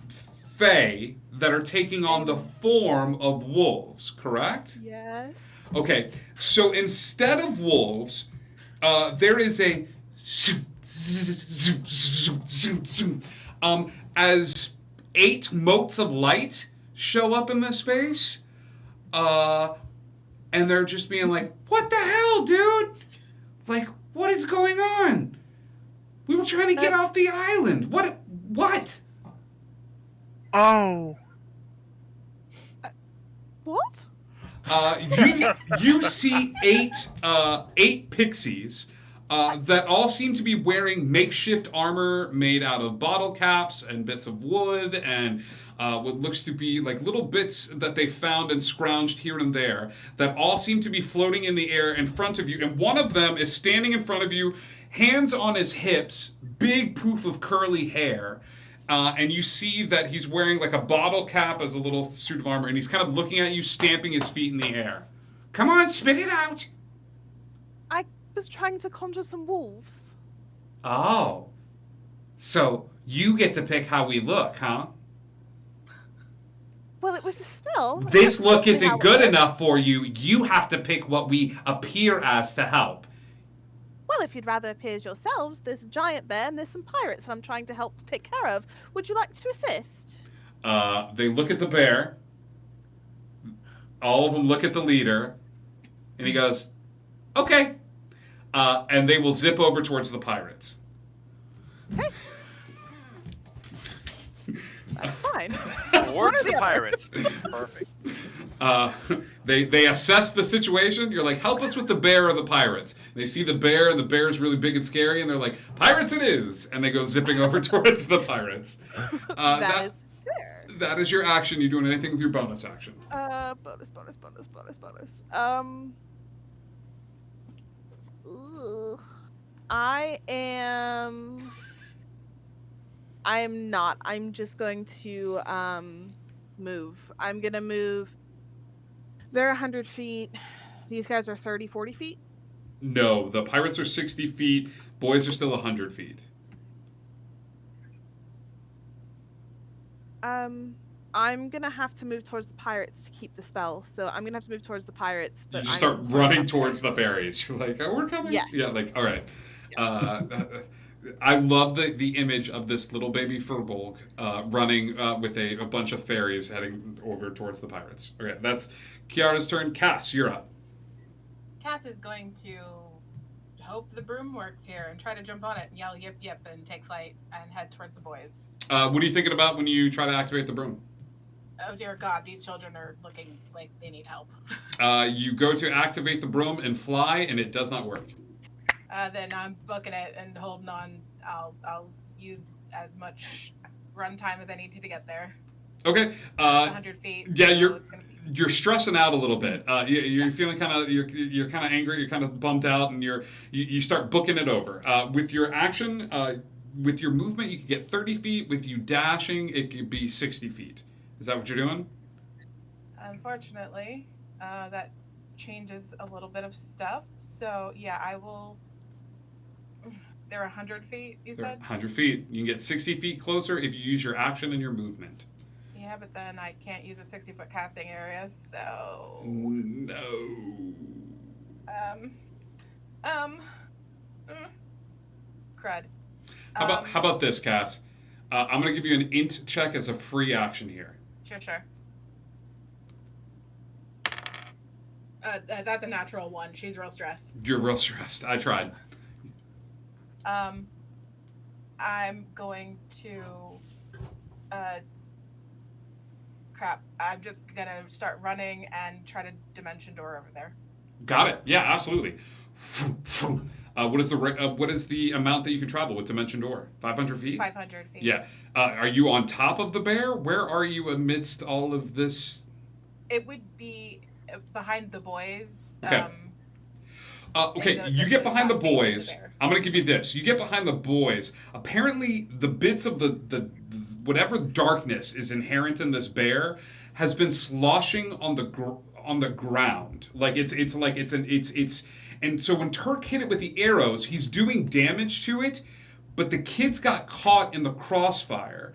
fae that are taking on the form of wolves, correct? Yes. Okay, so instead of wolves, there is a as 8 motes of light show up in this space, and they're just being like, "What the hell, dude? Like, what is going on? We were trying to get off the island. What? Oh. What? You see 8 pixies that all seem to be wearing makeshift armor made out of bottle caps and bits of wood and what looks to be like little bits that they found and scrounged here and there that all seem to be floating in the air in front of you. And one of them is standing in front of you, hands on his hips, big poof of curly hair. And you see that he's wearing like a bottle cap as a little suit of armor, and he's kind of looking at you, stamping his feet in the air. Come on, spit it out! I was trying to conjure some wolves. Oh. So you get to pick how we look, huh? Well, it was a spell. This look That's how isn't it good works. enough for you. You have to pick what we appear as to help. Well, if you'd rather appear as yourselves, there's a giant bear and there's some pirates I'm trying to help take care of. Would you like to assist? They look at the bear. All of them look at the leader. And he goes, okay. And they will zip over towards the pirates. Okay. That's fine. Towards the pirates. Perfect. They assess the situation. You're like, help us with the bear or the pirates. They see the bear, and the bear is really big and scary, and they're like, pirates it is! And they go zipping over towards the pirates. That is fair. That is your action. You doing anything with your bonus action? Bonus. I'm not. I'm just going to move. I'm gonna move. They're 100 feet. These guys are 30, 40 feet. No, the pirates are 60 feet. Boys are still 100 feet. I'm gonna have to move towards the pirates to keep the spell. So I'm gonna have to move towards the pirates. You But just I'm start sorry, running not towards the pirates. ferries. You're like, oh, we're coming. Yes. Yeah, like, all right. I love the image of this little baby furbolg running with a bunch of fairies heading over towards the pirates. Okay, that's Kiara's turn. Cass, you're up. Cass is going to hope the broom works here and try to jump on it and yell yip yip and take flight and head toward the boys. What are you thinking about when you try to activate the broom? Oh dear God, these children are looking like they need help. You go to activate the broom and fly, and it does not work. Then I'm booking it and holding on. I'll use as much run time as I need to get there. Okay. It's 100 feet. Yeah, so you're it's gonna be... you're stressing out a little bit. You're feeling kind of you're kind of angry. You're kind of bummed out, and you start booking it over. With your action, with your movement, you can get 30 feet. With you dashing, it could be 60 feet. Is that what you're doing? Unfortunately, that changes a little bit of stuff. So yeah, I will. They're 100 feet, you They're said? 100 feet. You can get 60 feet closer if you use your action and your movement. Yeah, but then I can't use a 60-foot casting area, so... No. Crud. How about this, Cass? I'm going to give you an int check as a free action here. Sure. That's a natural one. She's real stressed. You're real stressed. I tried. I'm going to... crap. I'm just gonna start running and try to dimension door over there. Got it. Yeah, absolutely. What is the amount that you can travel with Dimension Door? 500 feet? 500 feet. Yeah. Are you on top of the bear? Where are you amidst all of this? It would be behind the boys. Okay. Okay, you get behind the boys. I'm going to give you this. You get behind the boys. Apparently, the bits of the whatever darkness is inherent in this bear has been sloshing on the ground. Like it's and so when Turk hit it with the arrows, he's doing damage to it, but the kids got caught in the crossfire.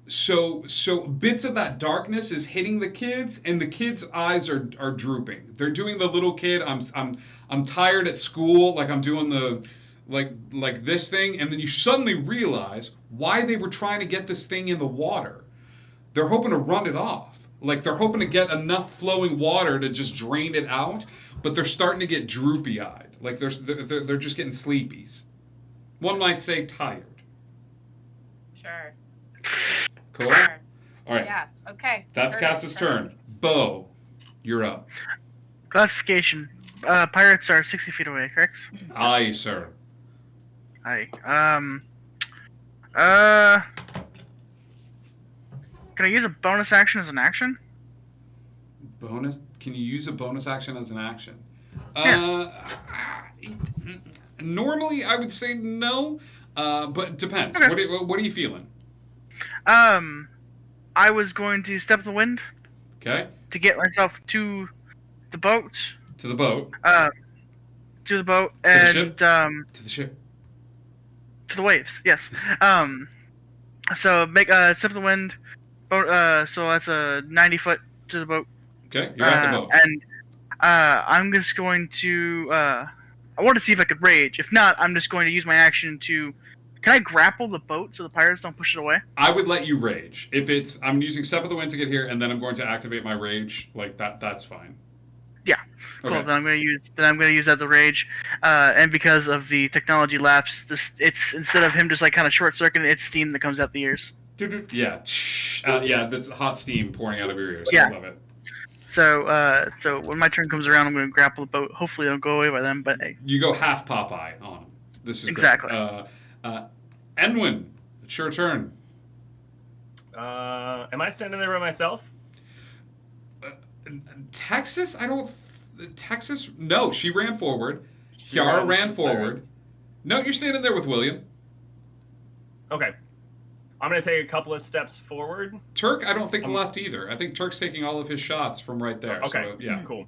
So bits of that darkness is hitting the kids, and the kids' eyes are drooping. They're doing the little kid. I'm tired at school, like I'm doing the like this thing, and then you suddenly realize why they were trying to get this thing in the water. They're hoping to run it off. Like they're hoping to get enough flowing water to just drain it out, but they're starting to get droopy-eyed. Like they're just getting sleepies. One might say tired. Sure. Cool. Sure. All right. Yeah. Okay. That's Cass's turn. Bo, you're up. Classification. Pirates are 60 feet away, correct? Aye, sir. Aye. Can I use a bonus action as an action? Bonus? Can you use a bonus action as an action? Normally, I would say no, but it depends. Okay. What are you feeling? I was going to step the wind. Okay. To get myself to the boat. To the boat. To the boat To and the ship? To the ship. To the waves. Yes. So make step the wind, So that's a 90 foot to the boat. Okay, you're at the boat. And I'm just going to. I want to see if I could rage. If not, I'm just going to use my action to. Can I grapple the boat so the pirates don't push it away? I would let you rage. If it's, I'm using Step of the Wind to get here, and then I'm going to activate my rage. Like that. That's fine. Yeah. Cool. Okay. Then I'm going to use that to rage, and because of the technology lapse, it's instead of him just like kind of short circuiting, it's steam that comes out the ears. Yeah. Yeah. This hot steam pouring out of your ears. Yeah. I love it. So when my turn comes around, I'm going to grapple the boat. Hopefully, don't go away by them. But hey. You go half Popeye on him. This is exactly. Great. Enwin, it's your turn. Am I standing there by myself? Texas? Texas? No, she ran forward. Kiara ran forward. No, you're standing there with William. Okay. I'm going to take a couple of steps forward. Turk, I don't think left either. I think Turk's taking all of his shots from right there. Okay, so, yeah. Cool.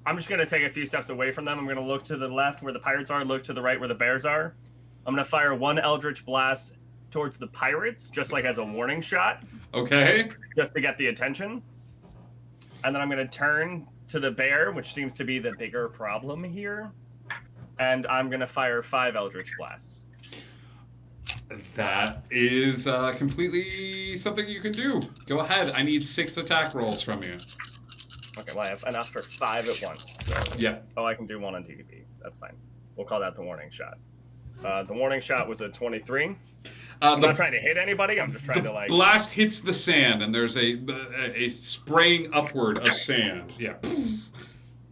I'm just going to take a few steps away from them. I'm going to look to the left where the pirates are, look to the right where the bears are. I'm going to fire one Eldritch Blast towards the pirates, just like as a warning shot. Okay. Just to get the attention. And then I'm going to turn to the bear, which seems to be the bigger problem here. And I'm going to fire 5 Eldritch Blasts. That is completely something you can do. Go ahead. I need 6 attack rolls from you. Okay, well, I have enough for 5 at once. So. Yeah. Oh, I can do 1 on TDP. That's fine. We'll call that the warning shot. The warning shot was a 23. I'm not trying to hit anybody. I'm just trying to like. Blast hits the sand, and there's a spraying upward of sand. Yeah.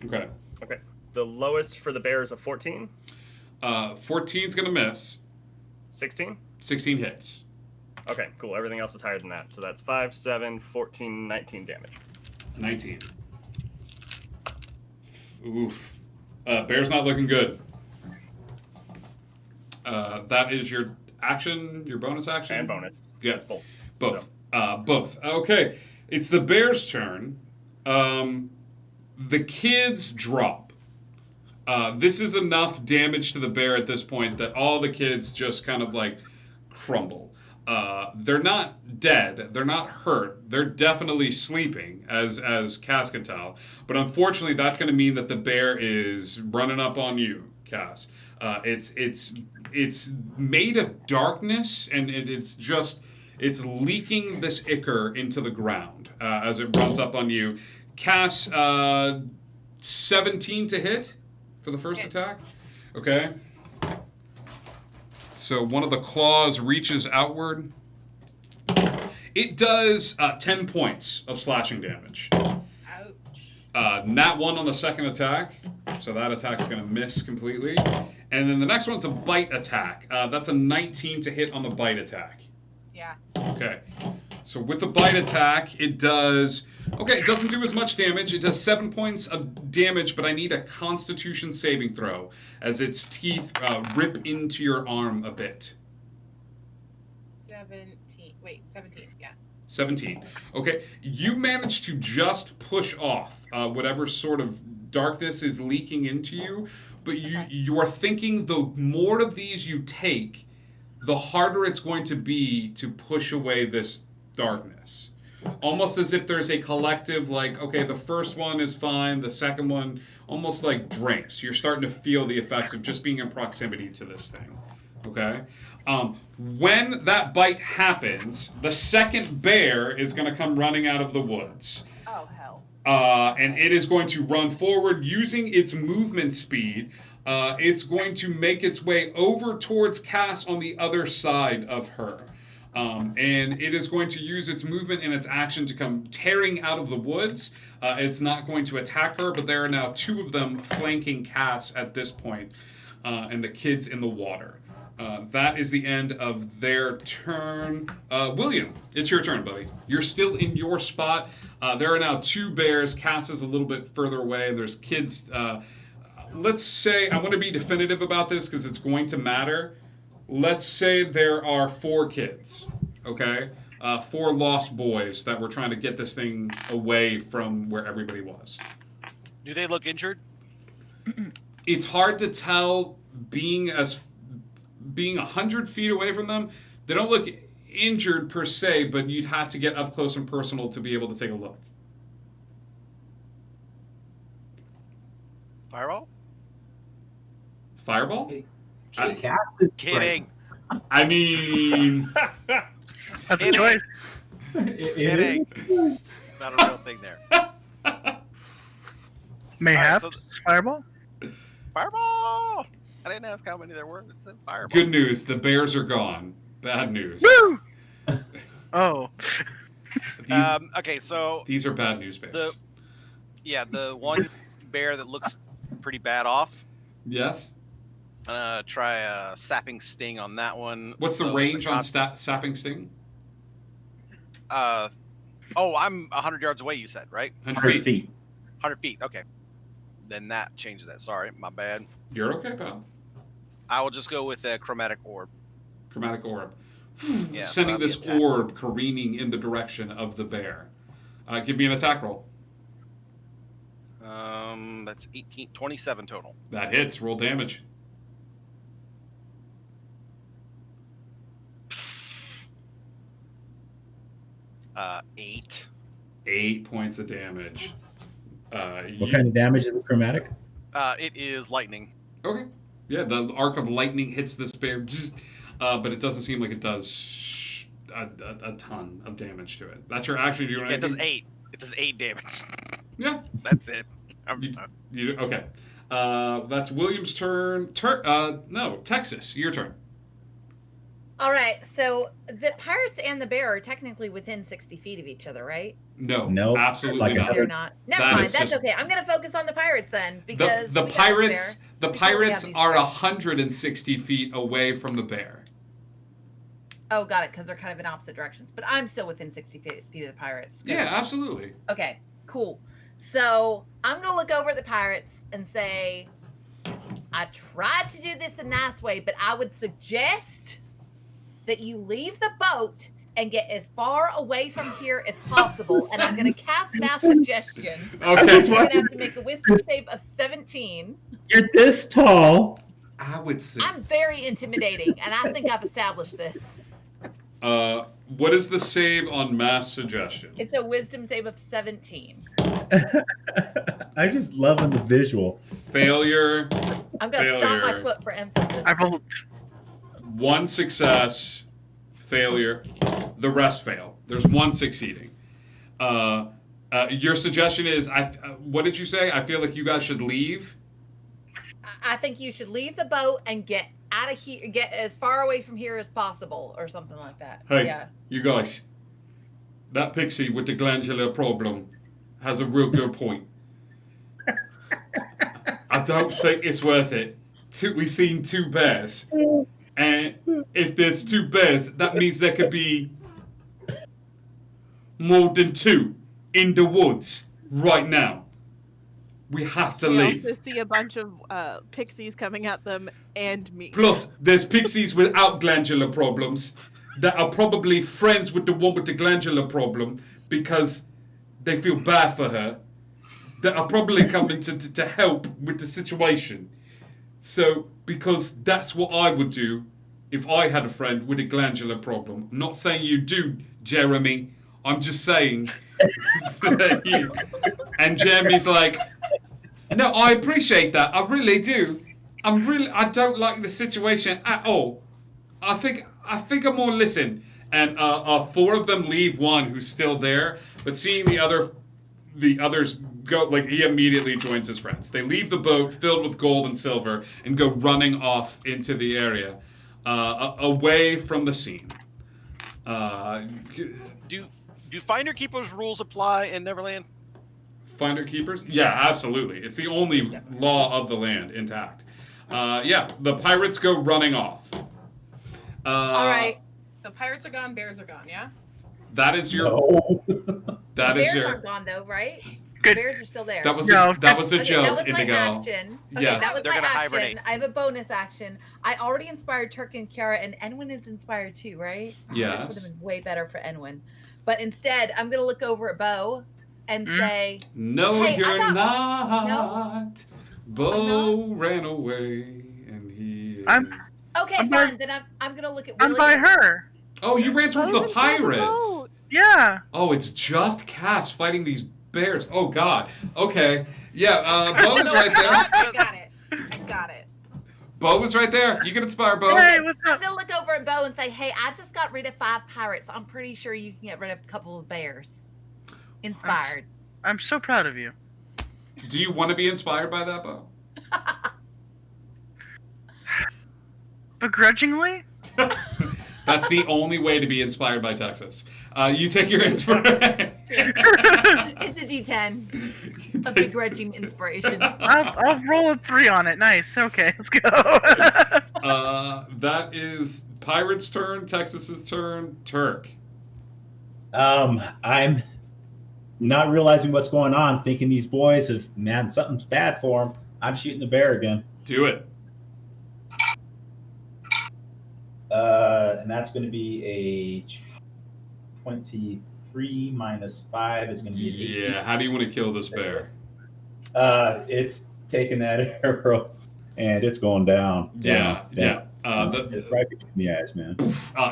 Okay. Okay. The lowest for the bear is a 14. 14's gonna miss. 16. 16 hits. Okay, cool. Everything else is higher than that. So that's 5, 7, 14, 19 damage. 19. Oof. Bear's not looking good. That is your action, your bonus action? And bonus. Yeah. It's both. Both. Both. Okay. It's the bear's turn. The kids drop. This is enough damage to the bear at this point that all the kids just kind of like crumble. They're not dead. They're not hurt. They're definitely sleeping, as Cass can tell. But unfortunately, that's going to mean that the bear is running up on you, Cass. It's made of darkness, and it's leaking this ichor into the ground as it runs up on you. Cass, 17 to hit for the first attack. Okay. So one of the claws reaches outward. It does 10 points of slashing damage. Ouch. Nat 1 on the second attack, so that attack's going to miss completely. And then the next one's a bite attack. That's a 19 to hit on the bite attack. Yeah. Okay. So with the bite attack, it does... Okay, it doesn't do as much damage. It does 7 points of damage, but I need a Constitution saving throw as its teeth rip into your arm a bit. 17. Wait, 17. Yeah. 17. Okay, you managed to just push off whatever sort of darkness is leaking into you, but you're thinking the more of these you take, the harder it's going to be to push away this darkness. Almost as if there's a collective, like, okay, the first one is fine, the second one almost like drinks. You're starting to feel the effects of just being in proximity to this thing. Okay? When that bite happens, the second bear is going to come running out of the woods. Oh, hell. And it is going to run forward using its movement speed. It's going to make its way over towards Cass on the other side of her. And it is going to use its movement and its action to come tearing out of the woods. It's not going to attack her, but there are now 2 of them flanking Cass at this point, and the kids in the water. That is the end of their turn. William, it's your turn, buddy. You're still in your spot. There are now 2 bears. Cass is a little bit further away. There's kids. Let's say, I want to be definitive about this because it's going to matter. Let's say there are 4 kids, okay? 4 lost boys that were trying to get this thing away from where everybody was. Do they look injured? It's hard to tell being 100 feet away from them. They don't look injured per se, but you'd have to get up close and personal to be able to take a look. Fireball? Fireball? Cass is Kidding. I mean, That's a choice. Kidding. It's not a real thing there. Mayhaps Alright, fireball. Fireball! I didn't ask how many there were. It said fireball. good news. The bears are gone. Bad news. Woo! Oh. Okay, so These are bad news bears. the one bear that looks pretty bad off. Yes. Try a sapping sting on that one. What's the So range it's on sapping sting? I'm 100 yards away. You said right? 100 feet. 100 feet. Okay. Then that changes that. Sorry, my bad. You're okay, pal. I will just go with a chromatic orb. Chromatic orb. Yeah, so Sending that'll be this attack. orb careening in the direction of the bear. Give me an attack roll. That's 27 total. That hits. Roll damage. Uh, 8. 8 points of damage. What kind of damage is the chromatic? It is lightning. Okay. Yeah, the arc of lightning hits this bear, but it doesn't seem like it does a ton of damage to it. That's your action. Do you want Yeah, it does anything? 8. It does 8 damage. Yeah. That's it. Okay. That's William's turn. No, Texas, your turn. All right, so the pirates and the bear are technically within 60 feet of each other, right? No, absolutely like not. They're not. Never That mind. is That's just- okay. I'm gonna focus on the pirates then, because The we got this pirates, bear. the Before we pirates have these are bears. 160 feet away from the bear. Oh, got it, because they're kind of in opposite directions. But I'm still within 60 feet of the pirates. Yeah, absolutely. Okay, cool. So I'm gonna look over at the pirates and say, I tried to do this a nice way, but I would suggest that you leave the boat and get as far away from here as possible. And I'm gonna cast mass suggestion. Okay. You're gonna have to make a wisdom save of 17. You're this tall. I would say. I'm very intimidating, and I think I've established this. What is the save on mass suggestion? It's a wisdom save of 17. I just loving the visual. Failure. I'm gonna stomp my Failure. foot for emphasis. I rolled. 1 success, failure. The rest fail. There's 1 succeeding. Your suggestion is, what did you say? I feel like you guys should leave. I think you should leave the boat and get out of here, get as far away from here as possible, or something like that. Hey, Yeah. you guys. That pixie with the glandular problem has a real good point. I don't think it's worth it. We've seen 2 bears. And if there's 2 bears, that means there could be more than 2 in the woods right now. We have to We leave. also see a bunch of pixies coming at them and me. Plus, there's pixies without glandular problems that are probably friends with the one with the glandular problem because they feel bad for her. That are probably coming to help with the situation. So, because that's what I would do if I had a friend with a glandular problem. I'm not saying you do, Jeremy. I'm just saying that you. And Jeremy's like, no, I appreciate that. I really do. I don't like the situation at all. I think I'm more listen. And 4 of them leave one who's still there, but seeing the others go, like, he immediately joins his friends. They leave the boat filled with gold and silver and go running off into the area, away from the scene. Do Finder Keeper's rules apply in Neverland? Finder keepers? Yeah, absolutely. It's the only law of the land intact. Yeah, the pirates go running off. All right. So pirates are gone, bears are gone, yeah? That is your. No. That The is bears your. aren't gone though, right? Good. The bears are still there. That was No. that was a Okay, joke, that was my Indigo. action. Okay, Yes. that was They're my gonna action. hibernate. I have a bonus action. I already inspired Turk and Kiara, and Enwin is inspired too, right? Oh, Yes. This would have been way better for Enwin. But instead, I'm gonna look over at Bo and say, No, Hey, I you're got- not. Bo ran away, and he is. I'm- okay, I'm by- fine. Then I'm gonna look at I'm William. by her. Oh, you ran towards the Bo's inside the pirates. boat. Yeah. Oh, it's just Cass fighting these bears. Oh, God. Okay. Yeah, Bo is right there. I got it. I got it. Bo was right there. You can inspire Bo. Hey, what's I'm up? gonna look over at Bo and say, "Hey, I just got rid of 5 pirates. I'm pretty sure you can get rid of a couple of bears." Inspired. I'm so proud of you. Do you want to be inspired by that, Bo? Begrudgingly? That's the only way to be inspired by Texas. You take your inspiration. It's a D10. A begrudging inspiration. I'll roll a 3 on it. Nice. Okay, let's go. That is Pirate's turn, Texas's turn, Turk. I'm not realizing what's going on, thinking these boys have, man, something's bad for them. I'm shooting the bear again. Do it. And that's going to be a 23 minus 5 is going to be an 18. Yeah, how do you want to kill this bear? It's taking that arrow and it's going down. Yeah. It's right between the eyes, man.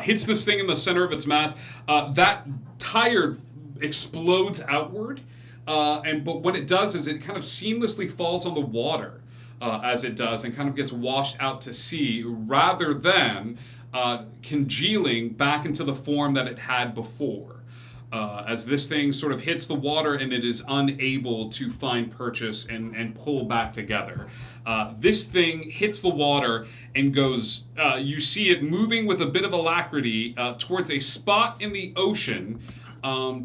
Hits this thing in the center of its mass. That tire explodes outward, but what it does is it kind of seamlessly falls on the water as it does and kind of gets washed out to sea rather than congealing back into the form that it had before. As this thing sort of hits the water and it is unable to find purchase and pull back together. This thing hits the water and goes, you see it moving with a bit of alacrity towards a spot in the ocean,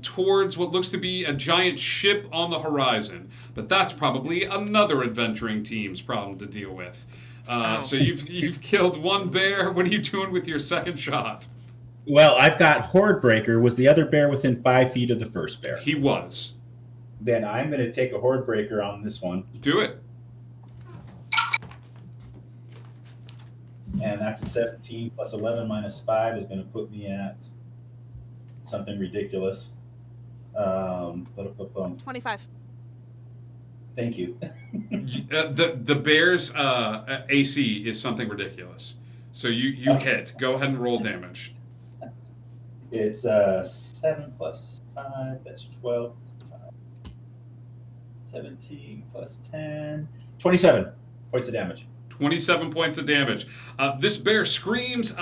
towards what looks to be a giant ship on the horizon. But that's probably another adventuring team's problem to deal with. So you've killed one bear. What are you doing with your second shot? Well, I've got Horde Breaker. Was the other bear within 5 feet of the first bear? He was. Then I'm going to take a Horde Breaker on this one. Do it. And that's a 17 plus 11 minus 5 is going to put me at something ridiculous. 25. Thank you. The bear's AC is something ridiculous. So you hit. Go ahead and roll damage. It's 7 plus 5. That's 12. 17 plus 10. 27 points of damage. 27 points of damage. This bear screams,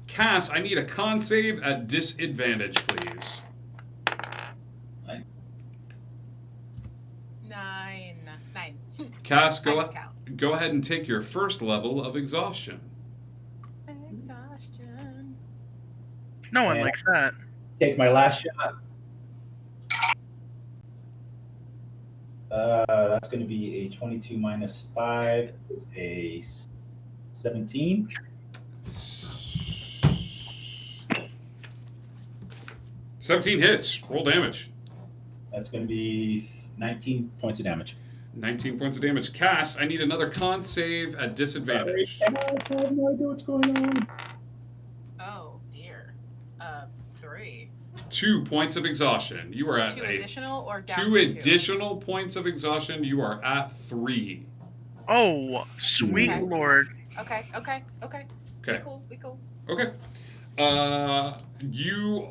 Cass, I need a con save at disadvantage, please. 9. Cass, go ahead and take your first level of exhaustion. Exhaustion. No one And likes that. Take my last shot. That's going to be a 22 minus 5. It's a 17. 17 hits. Roll damage. That's going to be 19 points of damage. 19 points of damage. Cass, I need another con save at disadvantage. I have no idea what's going on. Oh dear. 3. 2 points of exhaustion. You are at 2 additional or down 2 to 2? additional points of exhaustion. You are at 3. Oh, sweet Okay. lord. Okay. Okay. We cool. Okay. You,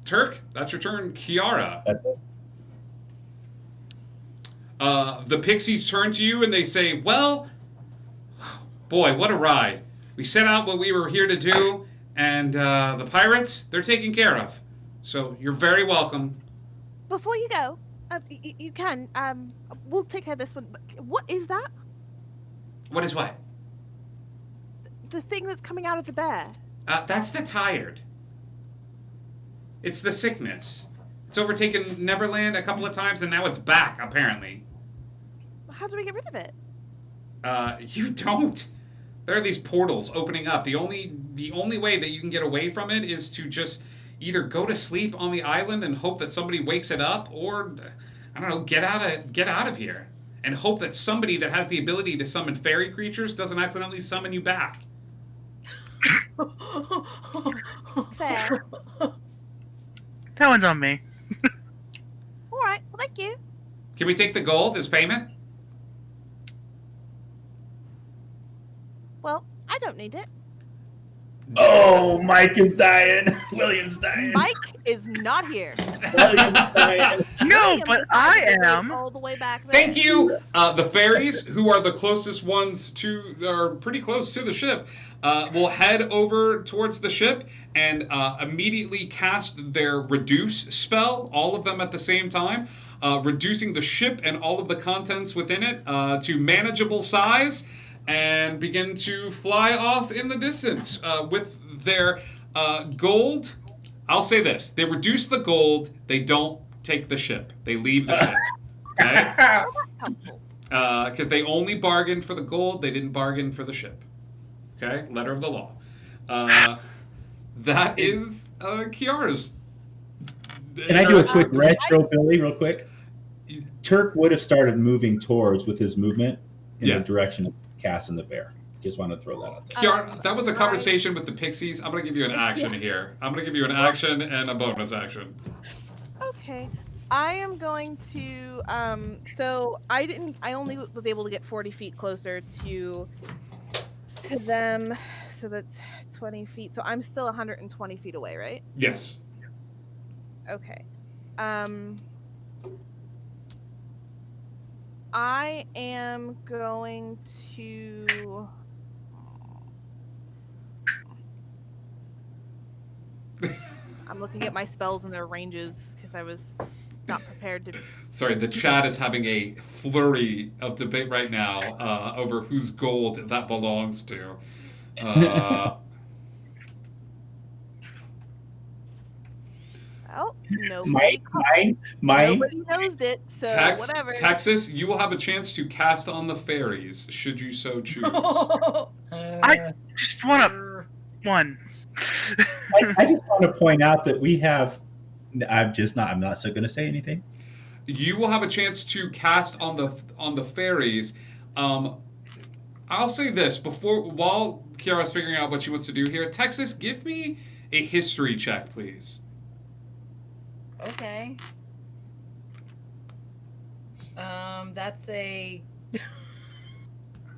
Turk, that's your turn. Kiara. That's it. The pixies turn to you and they say, well, boy, what a ride. We set out what we were here to do, and the pirates, they're taken care of. So you're very welcome. Before you go, you can. We'll take care of this one. But what is that? What is what? The thing that's coming out of the bear. That's the tired. It's the sickness. It's overtaken Neverland a couple of times, and now it's back, apparently. How do we get rid of it? You don't. There are these portals opening up. The only way that you can get away from it is to just either go to sleep on the island and hope that somebody wakes it up, or I don't know, get out of here and hope that somebody that has the ability to summon fairy creatures doesn't accidentally summon you back. Fair. That one's on me. All right. Well, thank you. Can we take the gold as payment? Well, I don't need it. Oh, Oh, Mike is dying. William's dying. Mike is not here. William's dying. No, William but decided I to live am. all the way back there. Thank you. The fairies, who are the closest ones are pretty close to the ship, will head over towards the ship and immediately cast their reduce spell, all of them at the same time, reducing the ship and all of the contents within it to manageable size, and begin to fly off in the distance with their gold. I'll say this: they reduce the gold. They don't take the ship. They leave the ship. Okay? Helpful. Because they only bargained for the gold. They didn't bargain for the ship. Okay? Letter of the law. That is Kiara's. Can I do a quick retro, Billy, real quick? Turk would have started moving towards with his movement in the direction of Cass and the bear. Just want to throw that out there. Kiara, that was a conversation with the pixies. I'm going to give you an action here. I'm going to give you an action and a bonus action. Okay. I am going to so I only was able to get 40 feet closer to them, so that's 20 feet. So I'm still 120 feet away, right? Yes. Okay. I am going to I'm looking at my spells and their ranges because I was not prepared to. Sorry, the chat is having a flurry of debate right now over whose gold that belongs to. Well, nobody knows it, so whatever. Texas, you will have a chance to cast on the fairies, should you so choose. I just want one. I just want to point out that we have. I'm not so going to say anything. You will have a chance to cast on the fairies. I'll say this while Kiara's figuring out what she wants to do here. Texas, give me a history check, please. Okay. That's a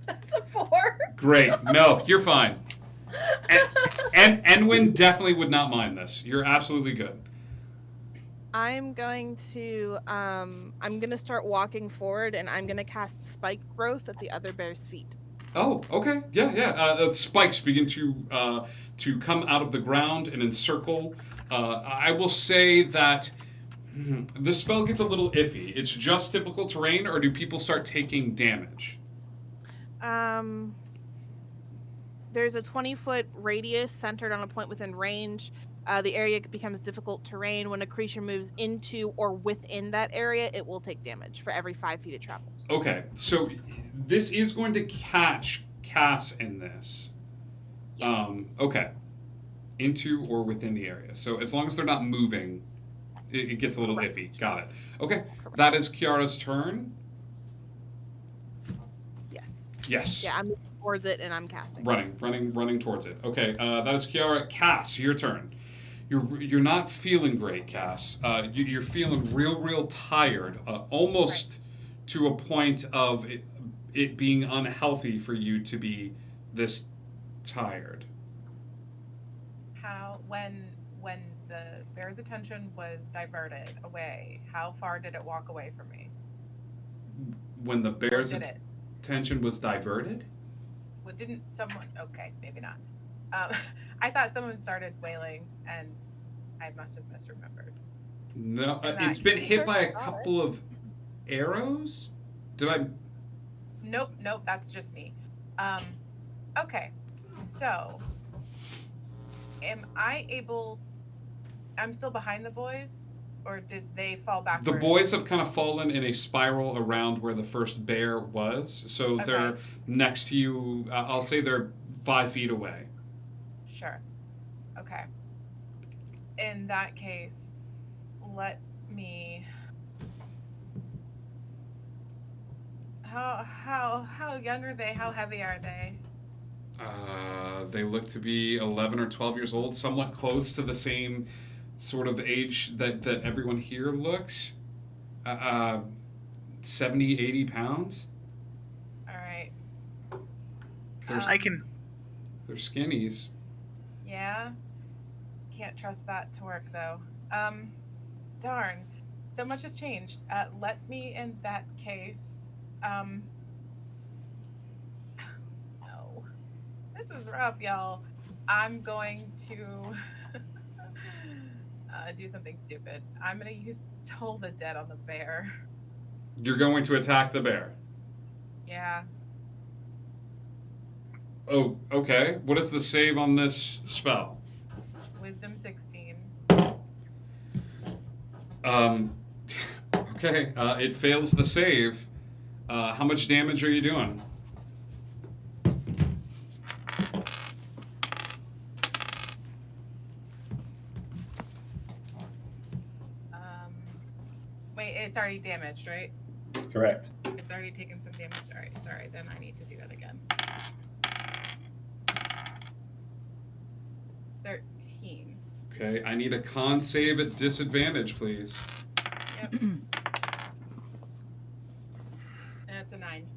that's a 4. Great. No, you're fine. And Enwin definitely would not mind this. You're absolutely good. I'm going to start walking forward, and I'm gonna cast spike growth at the other bear's feet. Oh, okay. Yeah. The spikes begin to come out of the ground and encircle. I will say that the spell gets a little iffy. It's just difficult terrain, or do people start taking damage? There's a 20-foot radius centered on a point within range. The area becomes difficult terrain. When a creature moves into or within that area, it will take damage for every 5 feet it travels. Okay, so this is going to catch Cass in this. Yes. Okay. Into or within the area. So as long as they're not moving, it gets a little iffy. Got it. Okay, that is Kiara's turn. Yes. Yeah, I'm moving towards it and I'm casting. Running towards it. Okay, that is Kiara. Cass, your turn. You're not feeling great, Cass. You're feeling real tired, almost to a point of it being unhealthy for you to be this tired. When the bear's attention was diverted away, how far did it walk away from me? When the bear's attention was diverted? Well, didn't someone? Okay, maybe not. I thought someone started wailing, and I must have misremembered. No, it's been hit by a couple of arrows. Did I? Nope. That's just me. Okay, so am I able? I'm still behind the boys, or did they fall backwards? The boys have kind of fallen in a spiral around where the first bear was, so they're next to you. I'll say they're 5 feet away. Sure. Okay. In that case, let me. How young are they? How heavy are they? They look to be 11 or 12 years old, somewhat close to the same sort of age that everyone here looks. 70, 80 pounds. All right. They're skinnies. Yeah. Can't trust that to work though. Darn. So much has changed. Let me in that case. No. This is rough, y'all. I'm going to do something stupid. I'm gonna use Toll the Dead on the bear. You're going to attack the bear. Yeah. Oh, okay. What is the save on this spell? Wisdom 16. Okay. It fails the save. How much damage are you doing? Wait, it's already damaged, right? Correct. It's already taken some damage. All right, sorry. Then I need to do that again. 13. Okay. I need a con save at disadvantage, please. Yep. And it's a 9.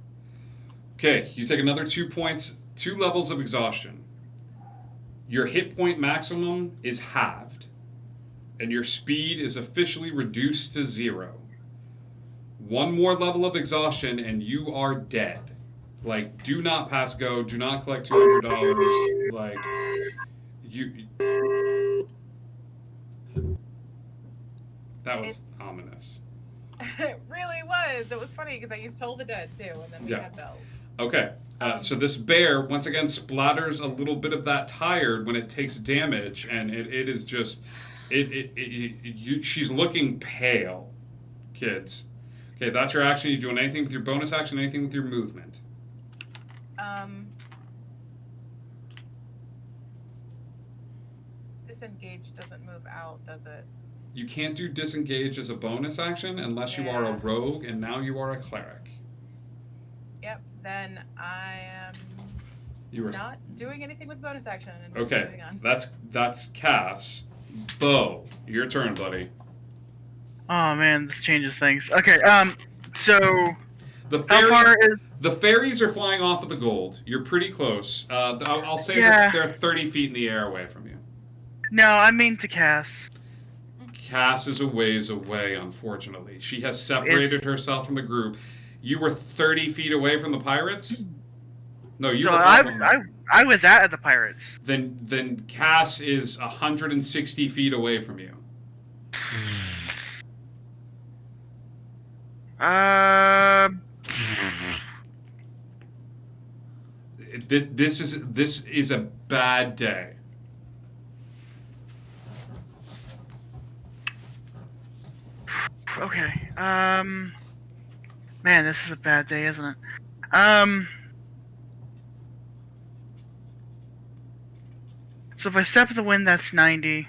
Okay. You take another 2 points, 2 levels of exhaustion. Your hit point maximum is halved, and your speed is officially reduced to 0. 1 more level of exhaustion, and you are dead. Like, do not pass go. Do not collect $200. Like, you. That was ominous. It really was. It was funny because I used Toll the Dead too, and then we had bells. Okay. So this bear, once again, splatters a little bit of that tired when it takes damage, and it is just... she's looking pale, kids. Okay, that's your action. You doing anything with your bonus action, anything with your movement? Disengage doesn't move out, does it? You can't do disengage as a bonus action unless you are a rogue, and now you are a cleric. Yep. Then I am not doing anything with bonus action. And just Okay, moving on. that's Cass. Bo, your turn, buddy. Oh man, this changes things. Okay, so The how far is? The fairies are flying off of the gold. You're pretty close. I'll say Yeah. that they're 30 feet in the air away from you. No, I mean to Cass. Cass is a ways away, unfortunately. She has separated herself from the group. You were 30 feet away from the pirates? No, you So were I was at the pirates. Then Cass is 160 feet away from you. This is a bad day. Okay. Man, this is a bad day, isn't it? So if I step in the wind, that's 90.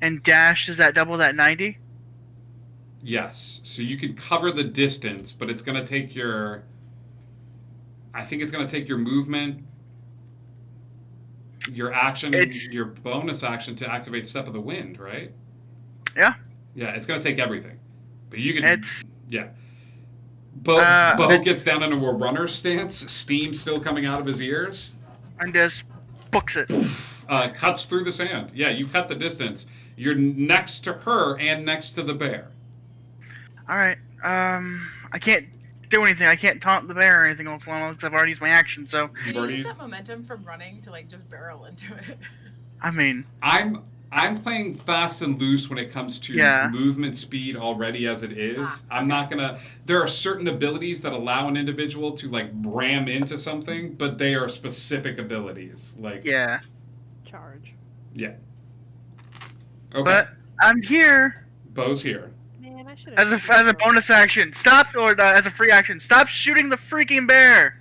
And dash, does that double that 90? Yes. So you could cover the distance, but it's going to take your... I think it's going to take your movement, your action, your bonus action to activate Step of the Wind, right? Yeah. Yeah, it's going to take everything. But you can... Yeah. Bo gets down into a runner stance, steam still coming out of his ears. And just books it. Cuts through the sand. Yeah, you cut the distance. You're next to her and next to the bear. Alright, I can't do anything. I can't taunt the bear or anything else unless I've already used my action, so... Can you use that momentum from running to, like, just barrel into it? I mean... I'm playing fast and loose when it comes to movement speed already as it is. I'm not gonna... There are certain abilities that allow an individual to, like, ram into something, but they are specific abilities. Like... Yeah. Charge. Yeah. Okay. But I'm here. Bo's here. Man, I should As a bonus action. Stop, or as a free action. Stop shooting the freaking bear!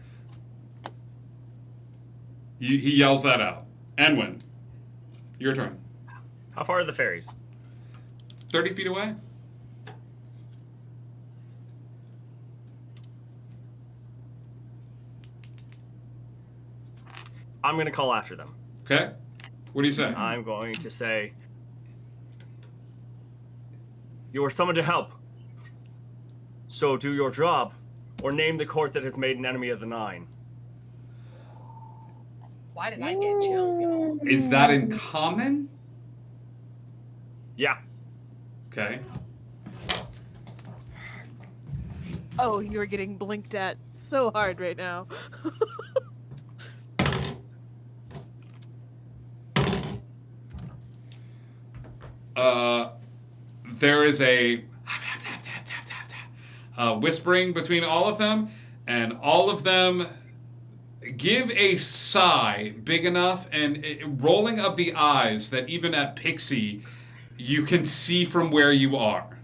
He yells that out. Enwin, your turn. How far are the fairies? 30 feet away. I'm going to call after them. Okay. What do you say? I'm going to say, you are summoned to help. So do your job, or name the court that has made an enemy of the Nine. Why did I get chills, y'all? Is that in common? Yeah. Okay. Oh, you're getting blinked at so hard right now. There is a whispering between all of them, and all of them give a sigh big enough and rolling of the eyes that even at Pixie, you can see from where you are.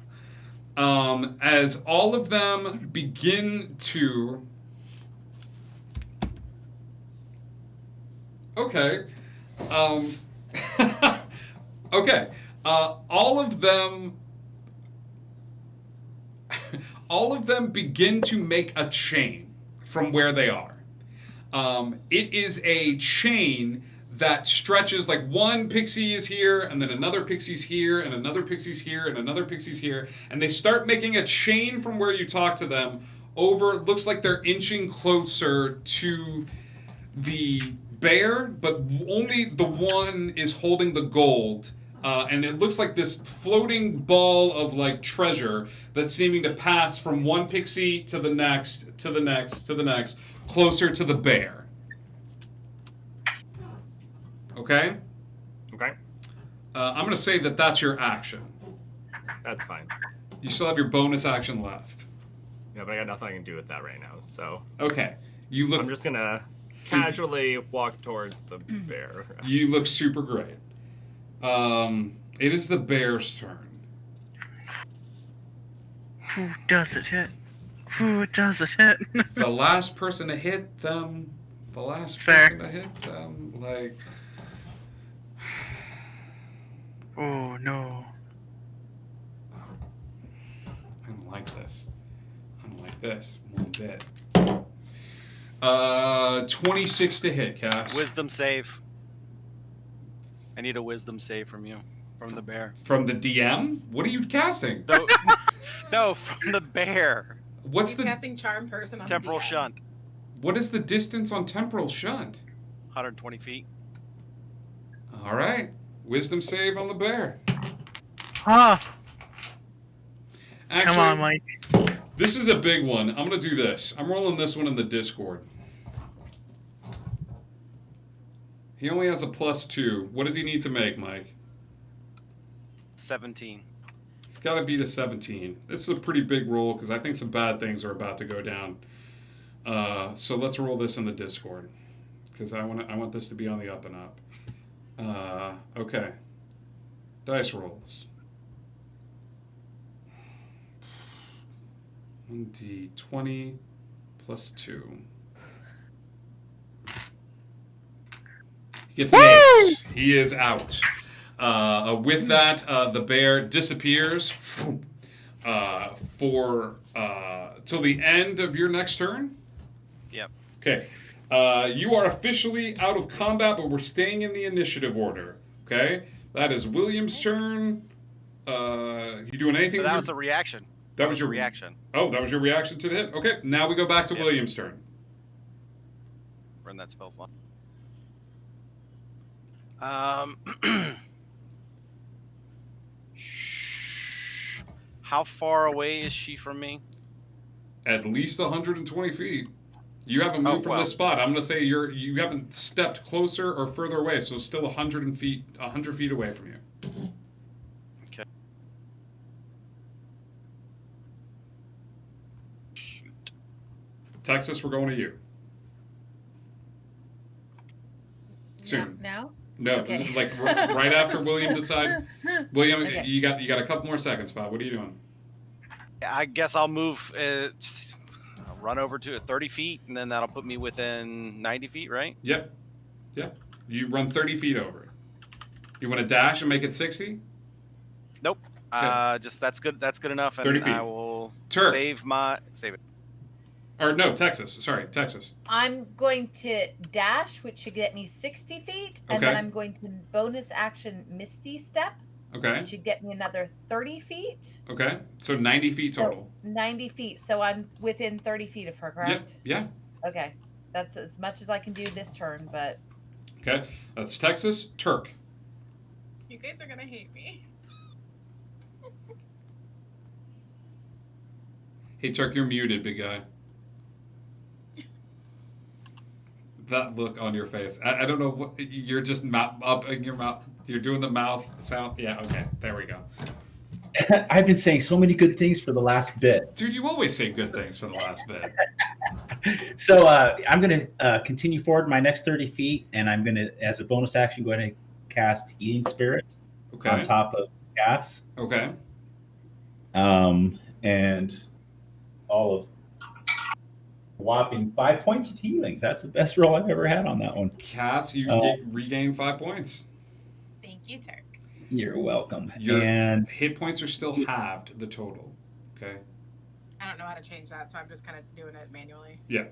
As all of them begin to... Okay. Okay. All of them begin to make a chain from where they are. It is a chain that stretches, like one pixie is here, and then another pixie's here, and another pixie's here, and another pixie's here, and they start making a chain from where you talk to them over, looks like they're inching closer to the bear, but only the one is holding the gold. And it looks like this floating ball of like treasure that's seeming to pass from one pixie to the next, to the next, to the next, closer to the bear. Okay? Okay. I'm going to say that that's your action. That's fine. You still have your bonus action left. Yeah, but I got nothing I can do with that right now, so... Okay. You look... I'm just gonna casually walk towards the bear. You look super great. It is the bear's turn. Who does it hit? Who does it hit? The last person to hit them... The last Fair. person to hit them, like... Oh, no. I don't like this. I don't like this one bit. 26 to hit, Cass. Wisdom save. I need a wisdom save from you, from the bear. From the DM? What are you casting? No, no, from the bear. What's He's the casting Charm Person on Temporal the DM. shunt? What is the distance on temporal shunt? 120 feet. All right. Wisdom save on the bear. Ah, Actually, come on, Mike. this is a big one. I'm going to do this. I'm rolling this one in the Discord. He only has a +2. What does he need to make, Mike? 17. It's got to beat a 17. This is a pretty big roll because I think some bad things are about to go down. So let's roll this in the Discord because I want this to be on the up and up. Okay. Dice rolls. 1d20 plus 2. He gets an 8. He is out. With that, the bear disappears for till the end of your next turn. Yep. Okay. You are officially out of combat, but we're staying in the initiative order. Okay? That is William's turn. You doing anything? So that was a reaction. That was your reaction. Oh, that was your reaction to the hit? Okay, now we go back to William's turn. Run that spell slot. How far away is she from me? At least 120 feet. You haven't moved from this spot. I'm going to say you haven't stepped closer or further away, so still 100 feet away from you. Okay. Shoot. Texas, we're going to you. Soon. Now? No, Okay. like right after William decides. William, Okay. you got a couple more seconds, Bob. What are you doing? I guess I'll move. I'll run over to it 30 feet, and then that'll put me within 90 feet, right? Yep. You run 30 feet over. You want to dash and make it 60? Nope. Yeah. Just that's good. That's good enough. And 30 feet. I will Turk. save it. Or no, Texas. Sorry, Texas. I'm going to dash, which should get me 60 feet, and then Okay. I'm going to bonus action Misty Step, Okay. which should get me another 30 feet. Okay. So 90 feet total. 90 feet, so I'm within 30 feet of her, correct? Yep. Yeah. Okay, that's as much as I can do this turn, but Okay, that's Texas. Turk. You guys are gonna hate me. Hey, Turk, you're muted, big guy. That look on your face. I don't know what you're just up in your mouth. You're doing the mouth sound. Yeah, okay. There we go. I've been saying so many good things for the last bit. Dude, you always say good things for the last bit. So I'm going to continue forward my next 30 feet, and I'm going to, as a bonus action, go ahead and cast Healing Spirit on top of gas. Okay. And all of whopping 5 points of healing. That's the best roll I've ever had on that one. Cass, you regain 5 points. Thank you, Turk. You're welcome. Your and hit points are still halved, the total. Okay. I don't know how to change that, so I'm just kind of doing it manually. Yeah.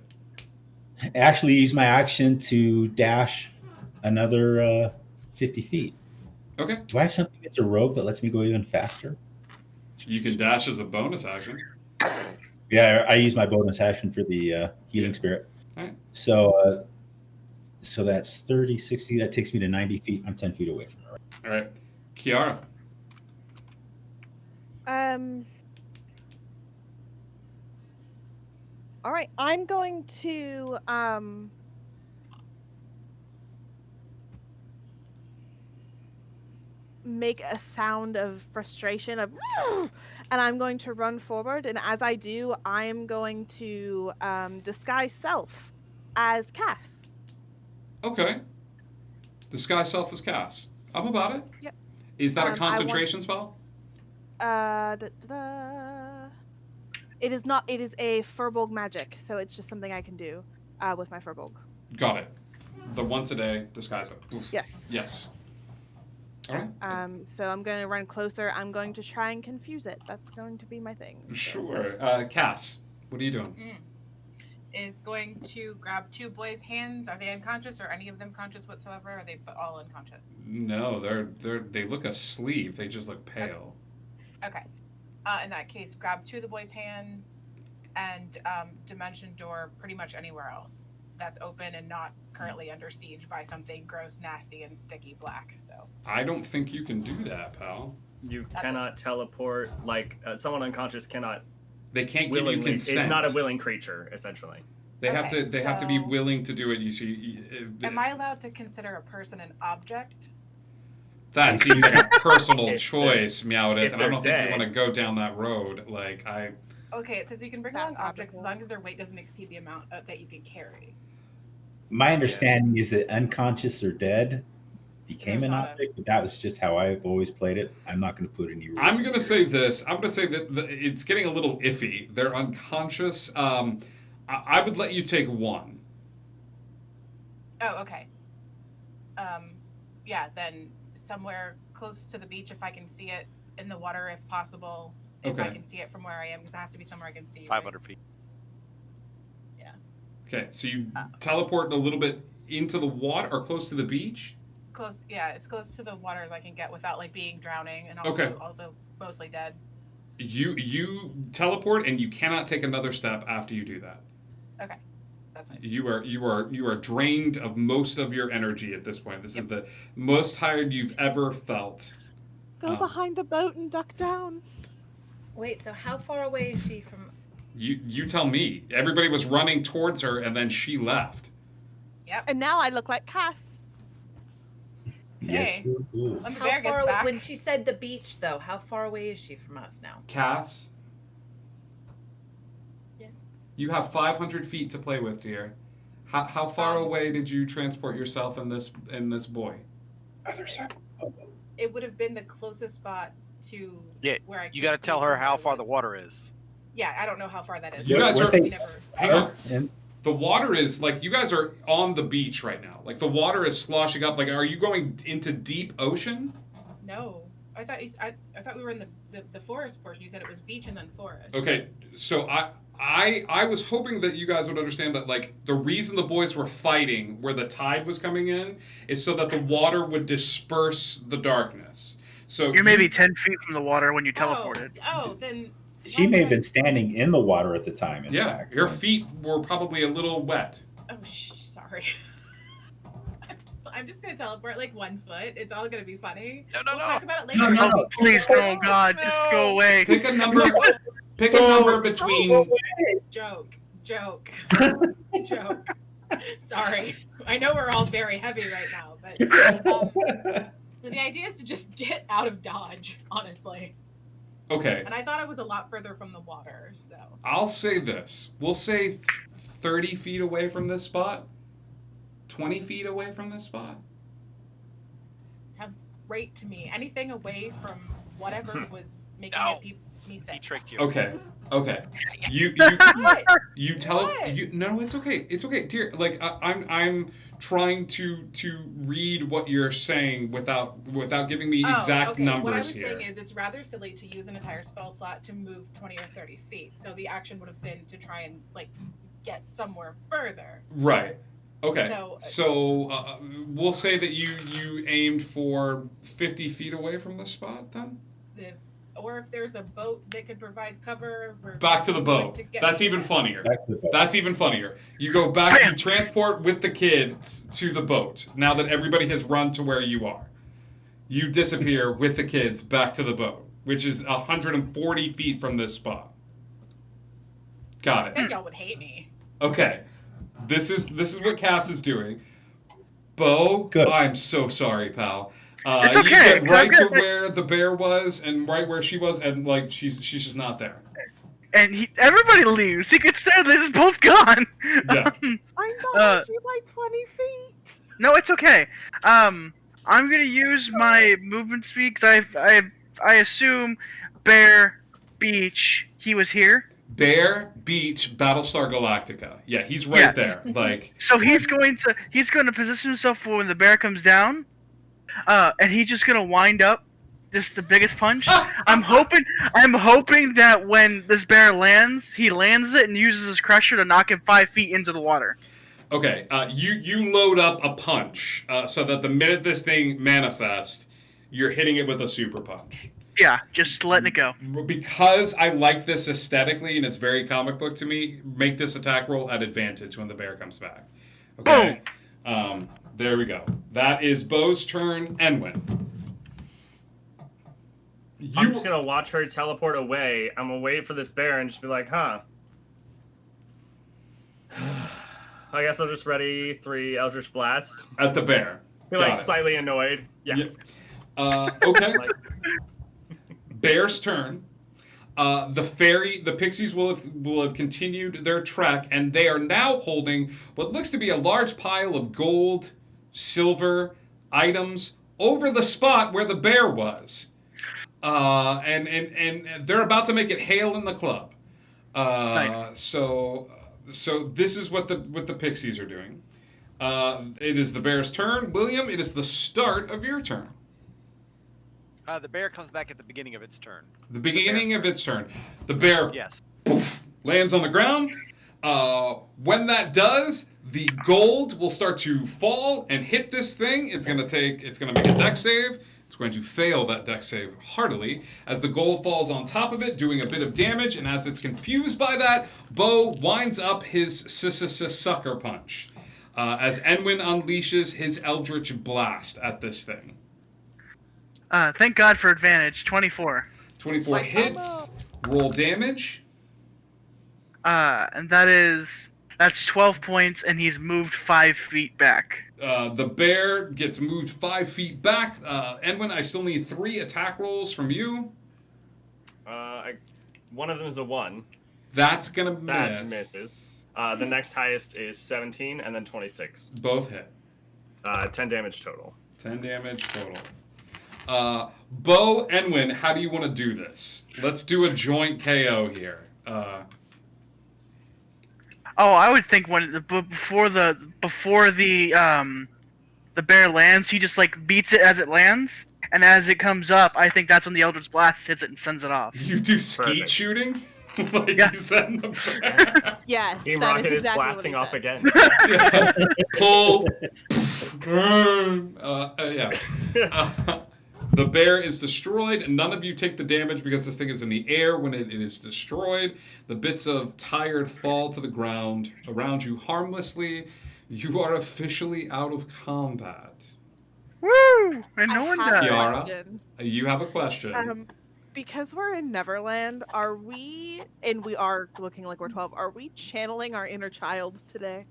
actually use my action to dash another 50 feet. Okay. Do I have something that's a rogue that lets me go even faster? You can dash as a bonus action. Yeah, I use my bonus action for the healing spirit. All right. So that's 30, 60. That takes me to 90 feet. I'm 10 feet away from her. All right. Kiara. All right, I'm going to make a sound of frustration of, and I'm going to run forward. And as I do, I am going to disguise self as Cass. Okay. Disguise self as Cass. I'm about it. Yep. Is that a concentration spell? It is not. It is a Furbolg magic, so it's just something I can do with my Furbolg. Got it. The once a day disguise it. Oof. Yes. Yes. All right. So I'm going to run closer. I'm going to try and confuse it. That's going to be my thing. Sure. Cass, what are you doing? Is going to grab two boys' hands. Are they unconscious, or any of them conscious whatsoever? Or are they all unconscious? No, they look asleep. They just look pale. Okay. In that case, grab two of the boys' hands and dimension door pretty much anywhere else that's open and not currently under siege by something gross, nasty, and sticky black. So I don't think you can do that, pal. You cannot teleport. Like someone unconscious cannot. They can't give you consent. It's not a willing creature, essentially. They have to. They have to be willing to do it. You see. Am I allowed to consider a person an object? That seems like a personal choice, Meowdith, and I don't think dead. you want to go down that road. Like I. Okay, it says you can bring along objects as long as their weight doesn't exceed the amount that you can carry. My understanding is that unconscious or dead became an object, but that was just how I've always played it. I'm not going to put any rules. I'm going to say this. I'm going to say that it's getting a little iffy. They're unconscious. I would let you take one. Oh, okay. Yeah, then somewhere close to the beach if I can see it, in the water if possible, if I can see it from where I am, because it has to be somewhere I can see. 500 feet. Yeah. Okay, so you teleport a little bit into the water or close to the beach? Close, yeah, as close to the water as I can get without like being drowning and also mostly dead. You teleport and you cannot take another step after you do that. Okay. That's fine. You are drained of most of your energy at this point. This is the most tired you've ever felt. Go behind the boat and duck down. Wait, so how far away is she from? You tell me. Everybody was running towards her and then she left. Yep. And now I look like Cass. Yes, you do. When the How bear gets far away, back. when she said the beach, though, how far away is she from us now? Cass, Yes. you have 500 feet to play with, dear. How far away did you transport yourself in this boy? Other side. It would have been the closest spot to where I You could got to see tell her from how where I far the was. water is. Yeah, I don't know how far that is. You guys are. We never. Hang on. The water is like you guys are on the beach right now. Like the water is sloshing up. Like, are you going into deep ocean? No, I thought I thought we were in the forest portion. You said it was beach and then forest. Okay, so I was hoping that you guys would understand that like the reason the boys were fighting where the tide was coming in is so that the water would disperse the darkness. So You're maybe 10 feet from the water when you teleported. Oh, then. She may have been standing in the water at the time, in yeah, your feet were probably a little wet. Oh, sorry. I'm just gonna teleport like 1 foot. It's all gonna be funny. No, We'll talk about it later. No, please, no, God, just go away. Pick a number. Pick a number between. Joke. Sorry. I know we're all very heavy right now, but the idea is to just get out of Dodge, honestly. Okay. And I thought I was a lot further from the water, so. I'll say this. We'll say 30 feet away from this spot. 20 feet away from this spot. Sounds great to me. Anything away from whatever was making me sick. He tricked you. Okay. You tell you. No, it's okay. It's okay, dear. Like I'm trying to read what you're saying without giving me exact numbers What I was here. saying is it's rather silly to use an entire spell slot to move 20 or 30 feet. So the action would have been to try and like get somewhere further. Right. Okay. So we'll say that you aimed for 50 feet away from the spot then? Or if there's a boat that could provide cover. Back to the boat. That's even funnier. That's even funnier. You go back, you transport with the kids to the boat. Now that everybody has run to where you are. You disappear with the kids back to the boat, which is 140 feet from this spot. Got I it. said y'all would hate me. Okay. This is what Cass is doing. Bo, I'm so sorry, pal. It's okay. You get right to where the bear was and right where she was, and like she's just not there. And everybody leaves. He gets there. They're just both gone. Yeah. I'm behind you by 20 feet. No, it's okay. I'm gonna use my movement speed because I assume Bear Beach. He was here. Bear Beach, Battlestar Galactica. Yeah, he's right there. Like so, he's going to position himself for when the bear comes down, and he's just gonna wind up just the biggest punch. I'm hoping that when this bear lands, he lands it and uses his crusher to knock him 5 feet into the water. Okay, you load up a punch so that the minute this thing manifests, you're hitting it with a super punch. Yeah, just letting it go. Because I like this aesthetically and it's very comic book to me, make this attack roll at advantage when the bear comes back. Okay? Boom! There we go. That is Bo's turn. Enwin. I'm just going to watch her teleport away. I'm going to wait for this bear and just be like, huh. I guess I'll just ready 3 Eldritch Blasts. At the bear. Be like slightly annoyed. Yeah. Okay. Bear's turn. The pixies will have continued their trek, and they are now holding what looks to be a large pile of gold, silver items over the spot where the bear was. And they're about to make it hail in the club. Nice. So this is what the pixies are doing. It is the bear's turn. William, it is the start of your turn. The bear comes back at the beginning of its turn. The beginning of its turn. The bear poof, lands on the ground. When that does, the gold will start to fall and hit this thing. It's gonna make a dex save. It's going to fail that dex save heartily as the gold falls on top of it, doing a bit of damage. And as it's confused by that, Bo winds up his sucker punch as Enwin unleashes his Eldritch Blast at this thing. Thank God for advantage. 24. 24 hits. Roll damage. And that's 12 points, and he's moved 5 feet back. The bear gets moved 5 feet back. Enwin, I still need 3 attack rolls from you. One of them is a 1. That's gonna miss. That misses. The next highest is 17, and then 26. Both hit. 10 damage total. 10 damage total. Bo, Enwin, how do you want to do this? Let's do a joint KO here. I would think before the bear lands, he just like beats it as it lands, and as it comes up, I think that's when the Eldritch Blast hits it and sends it off. You do skeet shooting? You send the bear? Yes, Team that Rocket is exactly blasting what off he again. Pull. Yeah. The bear is destroyed. None of you take the damage because this thing is in the air when it is destroyed. The bits of tired fall to the ground around you harmlessly. You are officially out of combat. Woo! And no one I have a died. Kiara, question. you have a question. Because we're in Neverland, are we, and we are looking like we're 12, are we channeling our inner child today?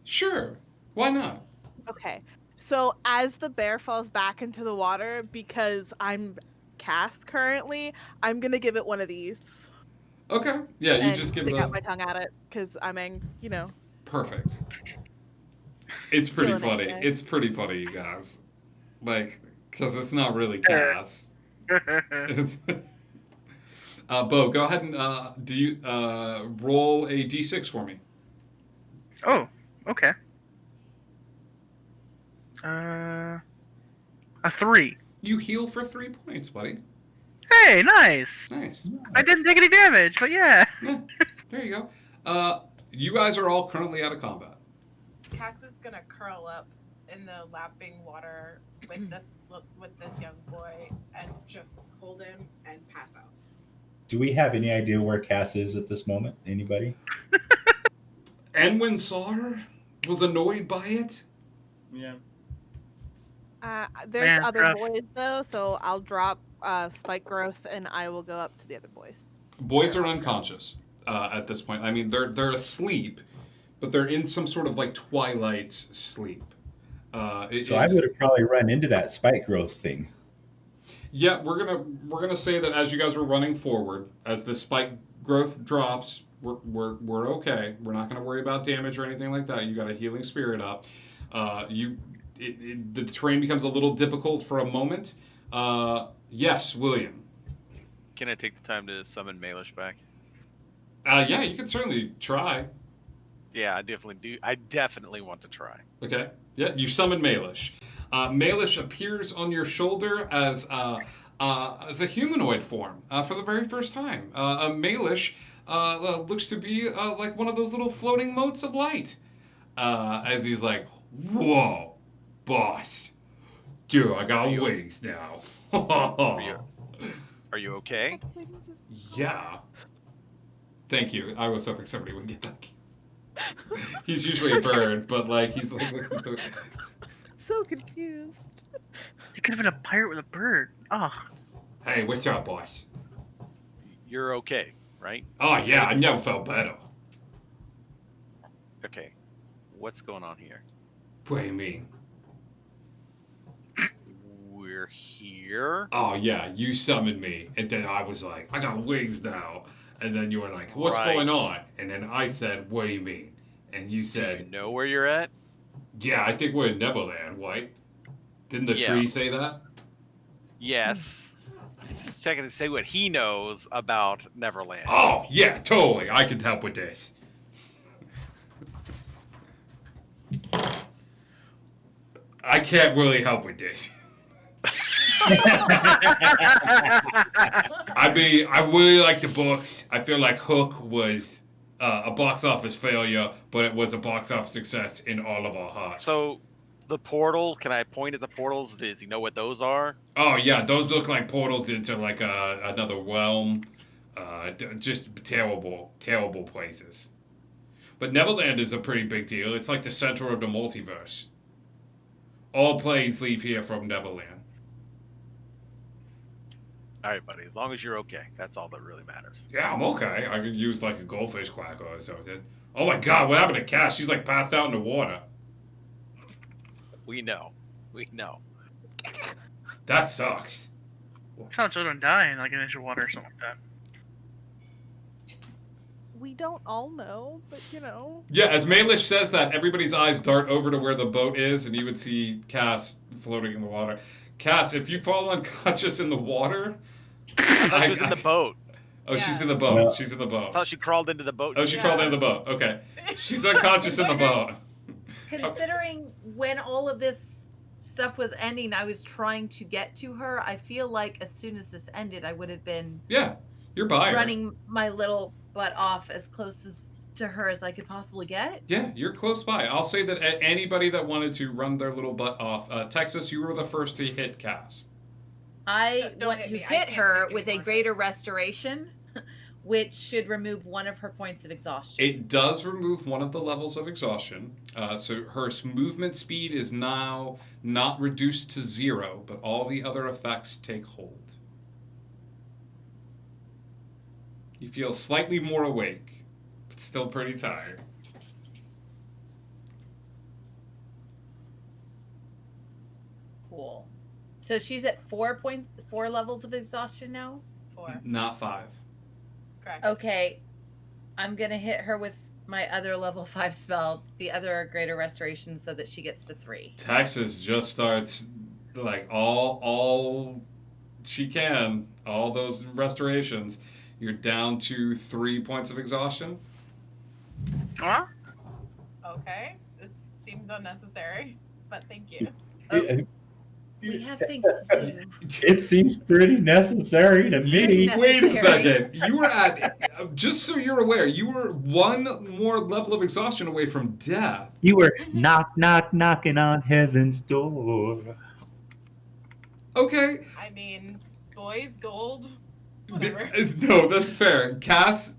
Sure. Why not? Okay. So as the bear falls back into the water, because I'm cast currently, I'm going to give it one of these. Okay. Yeah, you and just give stick it out a... my tongue at it, because you know. Perfect. It's pretty Feeling it funny. today. It's pretty funny, you guys. Like, because it's not really Cass. It's... Bo, go ahead and roll a d6 for me. Oh, okay. A 3. You heal for 3 points, buddy. Hey, nice. Nice. I didn't take any damage, but yeah. Yeah, there you go. You guys are all currently out of combat. Cass is gonna curl up in the lapping water with this young boy and just hold him and pass out. Do we have any idea where Cass is at this moment? Anybody? Enwin saw her, was annoyed by it. Yeah. There's Man, other rough. boys though, so I'll drop spike growth and I will go up to the other boys. Boys are unconscious at this point. I mean, they're asleep, but they're in some sort of like twilight sleep. So I would have probably run into that spike growth thing. Yeah, we're gonna say that as you guys were running forward, as the spike growth drops, we're okay. We're not gonna worry about damage or anything like that. You got a healing spirit up. The terrain becomes a little difficult for a moment. Yes, William. Can I take the time to summon Malish back? Yeah, you can certainly try. Yeah, I definitely do. I definitely want to try. Okay. Yeah, you summon Malish. Malish appears on your shoulder as a humanoid form for the very first time. Malish looks to be like one of those little floating motes of light. As he's like, "Whoa, boss, dude, I got wings now." Are you okay? Yeah. Thank you. I was hoping somebody would get that. He's usually a bird, but like he's like So confused. You could have been a pirate with a bird. Oh. Hey, what's up, boss? You're okay, right? Oh yeah, I never felt better. Okay. What's going on here? What do you mean? We're here. Oh yeah, you summoned me, and then I was like, I got wings now. And then you were like, what's going on? And then I said, what do you mean? And you said, Do you know where you're at? Yeah, I think we're in Neverland, right? Didn't the tree say that? Yes. Just checking to say what he knows about Neverland. Oh, yeah, totally. I can help with this. I can't really help with this. I mean, I really like the books. I feel like Hook was a box office failure, but it was a box office success in all of our hearts. So, the portal, can I point at the portals? Does he know what those are? Oh, yeah, those look like portals into like another realm. Just terrible, terrible places. But Neverland is a pretty big deal. It's like the center of the multiverse. All planes leave here from Neverland. All right, buddy. As long as you're okay, that's all that really matters. Yeah, I'm okay. I could use like a goldfish quack or something. Oh my god, what happened to Cass? She's like passed out in the water. We know. We know. That sucks. Sounds children die in like an inch of water or something like that. We don't all know, but you know. Yeah, as Malish says that, everybody's eyes dart over to where the boat is, and you would see Cass floating in the water. Cass, if you fall unconscious in the water... I thought she was in the boat. Oh, yeah. She's in the boat. Well, She's in the boat. I thought she crawled into the boat. Oh, she crawled into the boat. Okay. She's unconscious in the boat. Considering when all of this stuff was ending, I was trying to get to her. I feel like as soon as this ended, I would have been you're by running my little butt off as close to her as I could possibly get. Yeah, you're close by. I'll say that anybody that wanted to run their little butt off, Texas, you were the first to hit Cass. I Don't want hit to me. I hit can't her take with any a more greater hits. restoration, which should remove one of her points of exhaustion. It does remove one of the levels of exhaustion. So her movement speed is now not reduced to 0, but all the other effects take hold. You feel slightly more awake, but still pretty tired. Cool. So she's at 4 levels of exhaustion now? 4. Not 5. Correct. Okay. I'm going to hit her with my other level 5 spell, the other greater restoration, so that she gets to 3. Texas just starts like all she can, all those restorations. You're down to 3 points of exhaustion. Huh? Okay. This seems unnecessary, but thank you. We have things to do. It seems pretty necessary to me. Wait a second. You were at, just so you're aware, you were 1 more level of exhaustion away from death. You were knocking on heaven's door. Okay. I mean, boys, gold, whatever. No, that's fair. Cass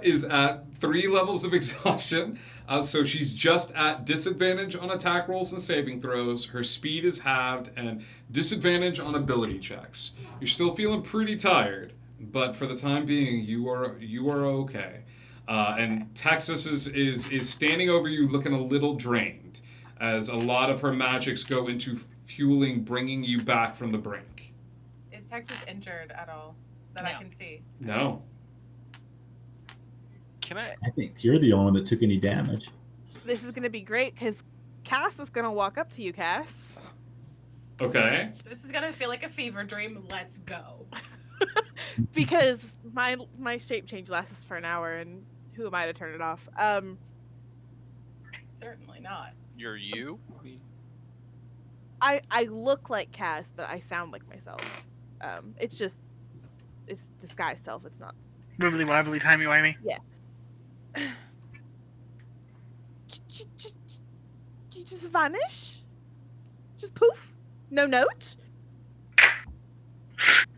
is at 3 levels of exhaustion. So she's just at disadvantage on attack rolls and saving throws. Her speed is halved and disadvantage on ability checks. You're still feeling pretty tired, but for the time being, you are okay. And Texas is standing over you, looking a little drained, as a lot of her magics go into fueling, bringing you back from the brink. Is Texas injured at all that I can see? No. Can I? I think you're the only one that took any damage. This is gonna be great because Cass is gonna walk up to you, Cass. Okay. This is gonna feel like a fever dream. Let's go. Because my shape change lasts for an hour, and who am I to turn it off? Certainly not. You're you? I look like Cass, but I sound like myself. It's disguised self. It's not. Wibbly wobbly, timey wimey. Yeah. You just vanish? Just poof? No note?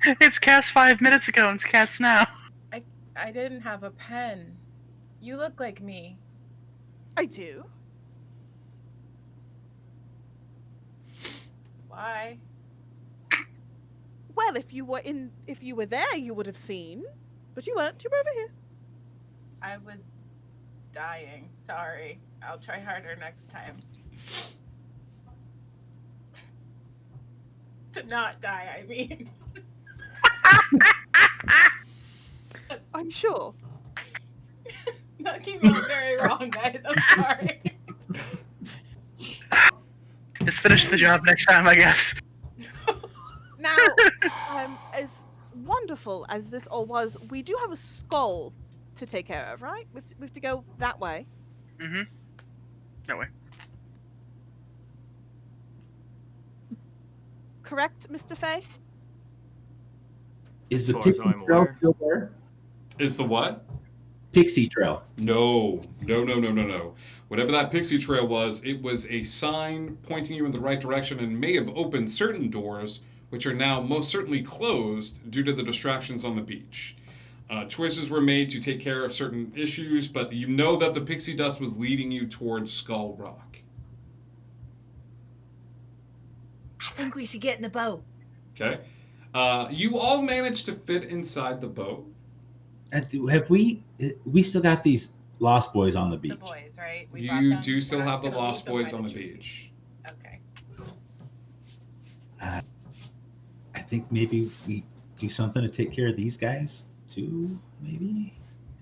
It's Cass 5 minutes ago, and it's Cass now. I didn't have a pen. You look like me. I do. Why? Well, if you were there, you would have seen. But you weren't. You were over here. I was dying. Sorry. I'll try harder next time. To not die, I mean. I'm sure. That came out very wrong, guys. I'm sorry. Just finish the job next time, I guess. Now, as wonderful as this all was, we do have a skull to take care of, right? We have to go that way. Mm-hmm. That way. Correct, Mr. Fay? Is the As far as pixie I'm trail aware. still there? Is the what? Pixie trail. No. Whatever that pixie trail was, it was a sign pointing you in the right direction and may have opened certain doors, which are now most certainly closed due to the distractions on the beach. Choices were made to take care of certain issues, but you know that the pixie dust was leading you towards Skull Rock. I think we should get in the boat. Okay? You all managed to fit inside the boat. Have we still got these Lost Boys on the beach? The boys, right? We brought You them. do still We're not have the just gonna Lost leave them Boys by on the tree. beach. Okay. I think maybe we do something to take care of these guys too, maybe?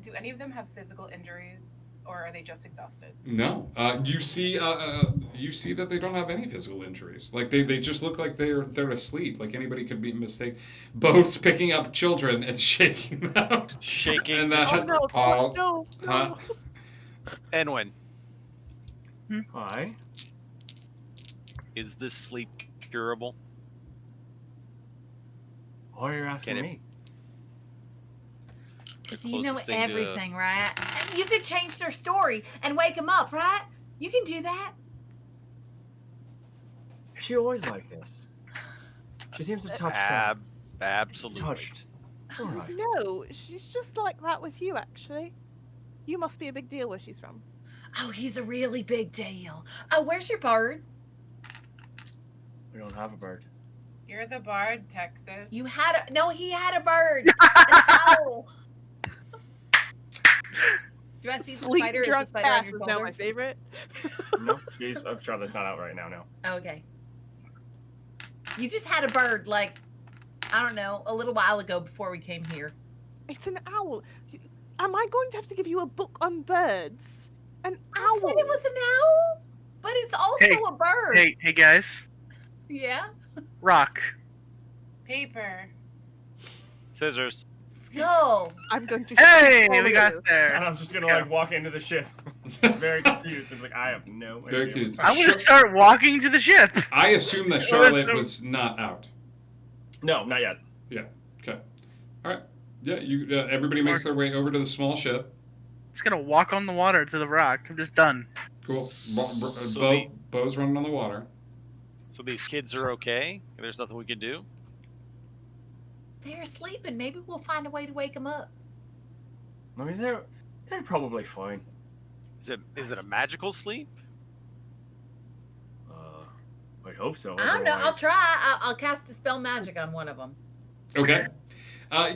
Do any of them have physical injuries, or are they just exhausted? No. You see that they don't have any physical injuries. Like they just look like they're asleep. Like anybody could be mistaken. Boats picking up children and shaking them. Shaking. And no. Huh? Enwin, Why? is this sleep curable? Why are you asking Can it- me? Because you know closest thing to- everything, right? You could change their story and wake them up, right? You can do that. Is she always like this? She seems to touch Absolutely. touched. All right. No, she's just like that with you, actually. You must be a big deal where she's from. Oh, he's a really big deal. Oh, where's your bird? We don't have a bird. You're the bard, Texas. You had a no. He had a bird. An owl. Do you want to see the Sleep spider? Is the drunk spider on Cass your is now folder? my favorite. No, I'm sure that's not out right now. No. Okay. You just had a bird, like, I don't know, a little while ago before we came here. It's an owl. Am I going to have to give you a book on birds? An I owl. said it was an owl, but it's also Hey, a bird. Hey guys. Yeah. Rock. Paper. Scissors. Skull. I'm going to. Hey, shoot we you. got there. And I'm just gonna like walk into the ship, very confused. I'm like, I have no idea. Very confused. I want to start walking to the ship. I assume that Charlotte was not out. No, not yet. Yeah. Okay. All right. Yeah. You. Everybody makes their way over to the small ship. It's gonna walk on the water to the rock. I'm just done. Cool. So Bo's running on the water. So these kids are okay? There's nothing we can do? They're sleeping. Maybe we'll find a way to wake them up. I mean, they're probably fine. Is it a magical sleep? I hope so. I don't know. I'll otherwise- try. I'll cast a spell magic on one of them. Okay.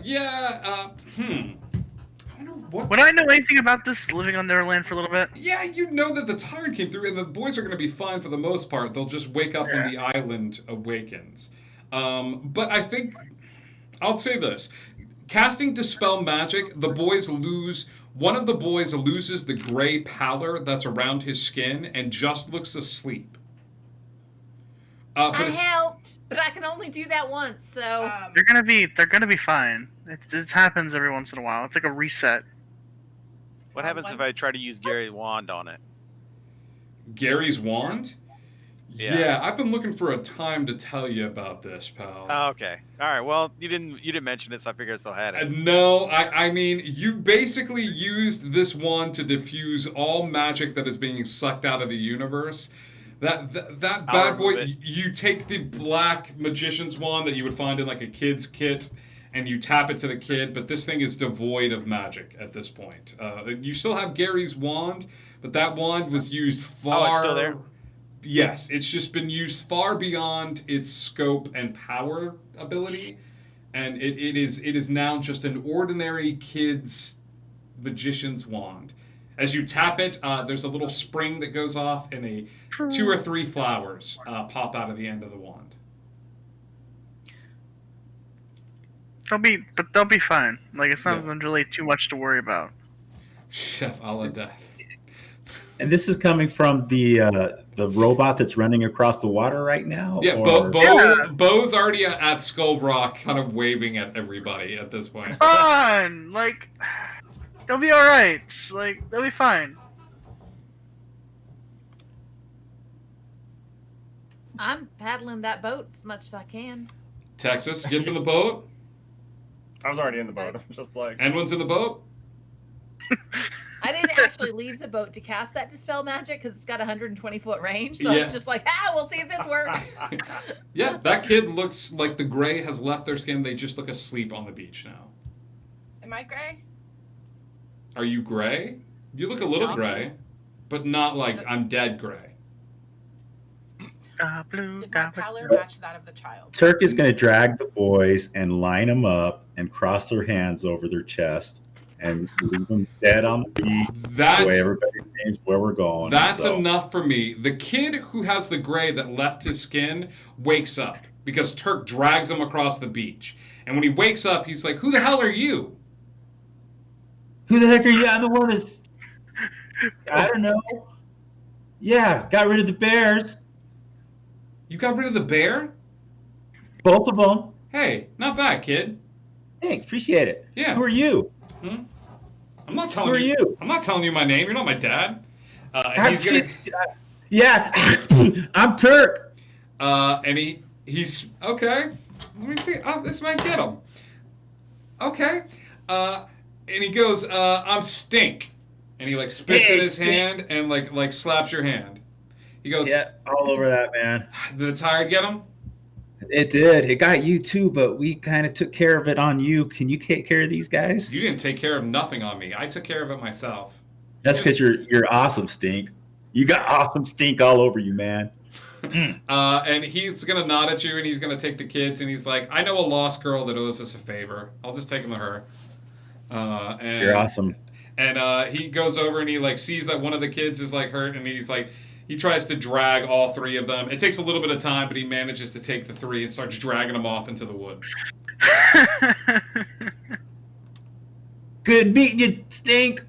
Yeah. I wonder what. Would I know anything about this living on Neverland for a little bit? Yeah, you know that the tide came through, and the boys are going to be fine for the most part. They'll just wake up when the island awakens. But I think I'll say this: casting dispel magic, the boys lose. One of the boys loses the gray pallor that's around his skin and just looks asleep. I helped, but I can only do that once. So They're gonna be fine. It happens every once in a while. It's like a reset. What happens if I try to use Gary's wand on it? Gary's wand? Yeah. I've been looking for a time to tell you about this, pal. Oh, okay. All right. Well, you didn't mention it, so I figured I still had it. No, I mean, you basically used this wand to diffuse all magic that is being sucked out of the universe. That bad boy, you take the black magician's wand that you would find in like a kid's kit, and you tap it to the kid, but this thing is devoid of magic at this point. You still have Gary's wand, but that wand was used far... Oh, it's still there? Yes, it's just been used far beyond its scope and power ability, and it is now just an ordinary kid's magician's wand. As you tap it, there's a little spring that goes off, and 2 or 3 flowers pop out of the end of the wand. They'll be fine. Like it's not really too much to worry about. Chef a la death. And this is coming from the robot that's running across the water right now? Yeah, or- Bo's already at Skull Rock, kind of waving at everybody at this point. Fine. Like they'll be all right. Like they'll be fine. I'm paddling that boat as much as I can. Texas, get to the boat. I was already in the boat. I'm just like. Anyone's in the boat? I didn't actually leave the boat to cast that dispel magic because it's got 120-foot range. So Yeah. I'm just like, we'll see if this works. Yeah, that kid looks like the gray has left their skin. They just look asleep on the beach now. Am I gray? Are you gray? You look a little gray, but not like I'm dead gray. Did my pallor match that of the child? Turk is going to drag the boys and line them up and cross their hands over their chest and leave them dead on the beach. That's- the way everybody knows where we're going. That's so. enough for me. The kid who has the gray that left his skin wakes up because Turk drags him across the beach. And when he wakes up, he's like, "Who the hell are you?" Who the heck are you? I'm the one that's... I don't know. Yeah, got rid of the bears. You got rid of the bear? Both of them. Hey, not bad, kid. Thanks, appreciate it. Yeah. Who are you? I'm not telling Who are you? I'm not telling you my name. You're not my dad. And he's gonna, Yeah, I'm Turk. and he's okay. Let me see. Oh, this might get him. Okay. And he goes, I'm Stink. And he like spits Hey, in his Stink. hand and like slaps your hand. He goes, Yeah, all over that, man. Did the tire get him? It did. It got you too, but we kind of took care of it on you. Can you take care of these guys? You didn't take care of nothing on me. I took care of it myself. That's because you're awesome, Stink. You got awesome stink all over you, man. And he's gonna nod at you, and he's gonna take the kids, and he's like, "I know a lost girl that owes us a favor. I'll just take them to her." And You're awesome. And he goes over and he like sees that one of the kids is like hurt, and he's like, he tries to drag all three of them. It takes a little bit of time, but he manages to take the three and starts dragging them off into the woods. Good meeting you, Stink.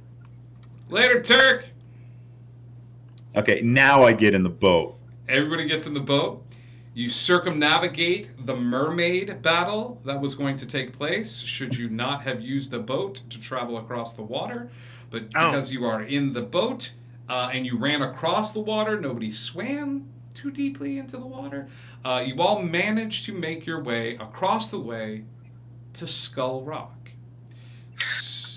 Later, Turk. Okay, now I get in the boat. Everybody gets in the boat. You circumnavigate the mermaid battle that was going to take place should you not have used the boat to travel across the water. But because you are in the boat and you ran across the water, nobody swam too deeply into the water. You all managed to make your way across the way to Skull Rock.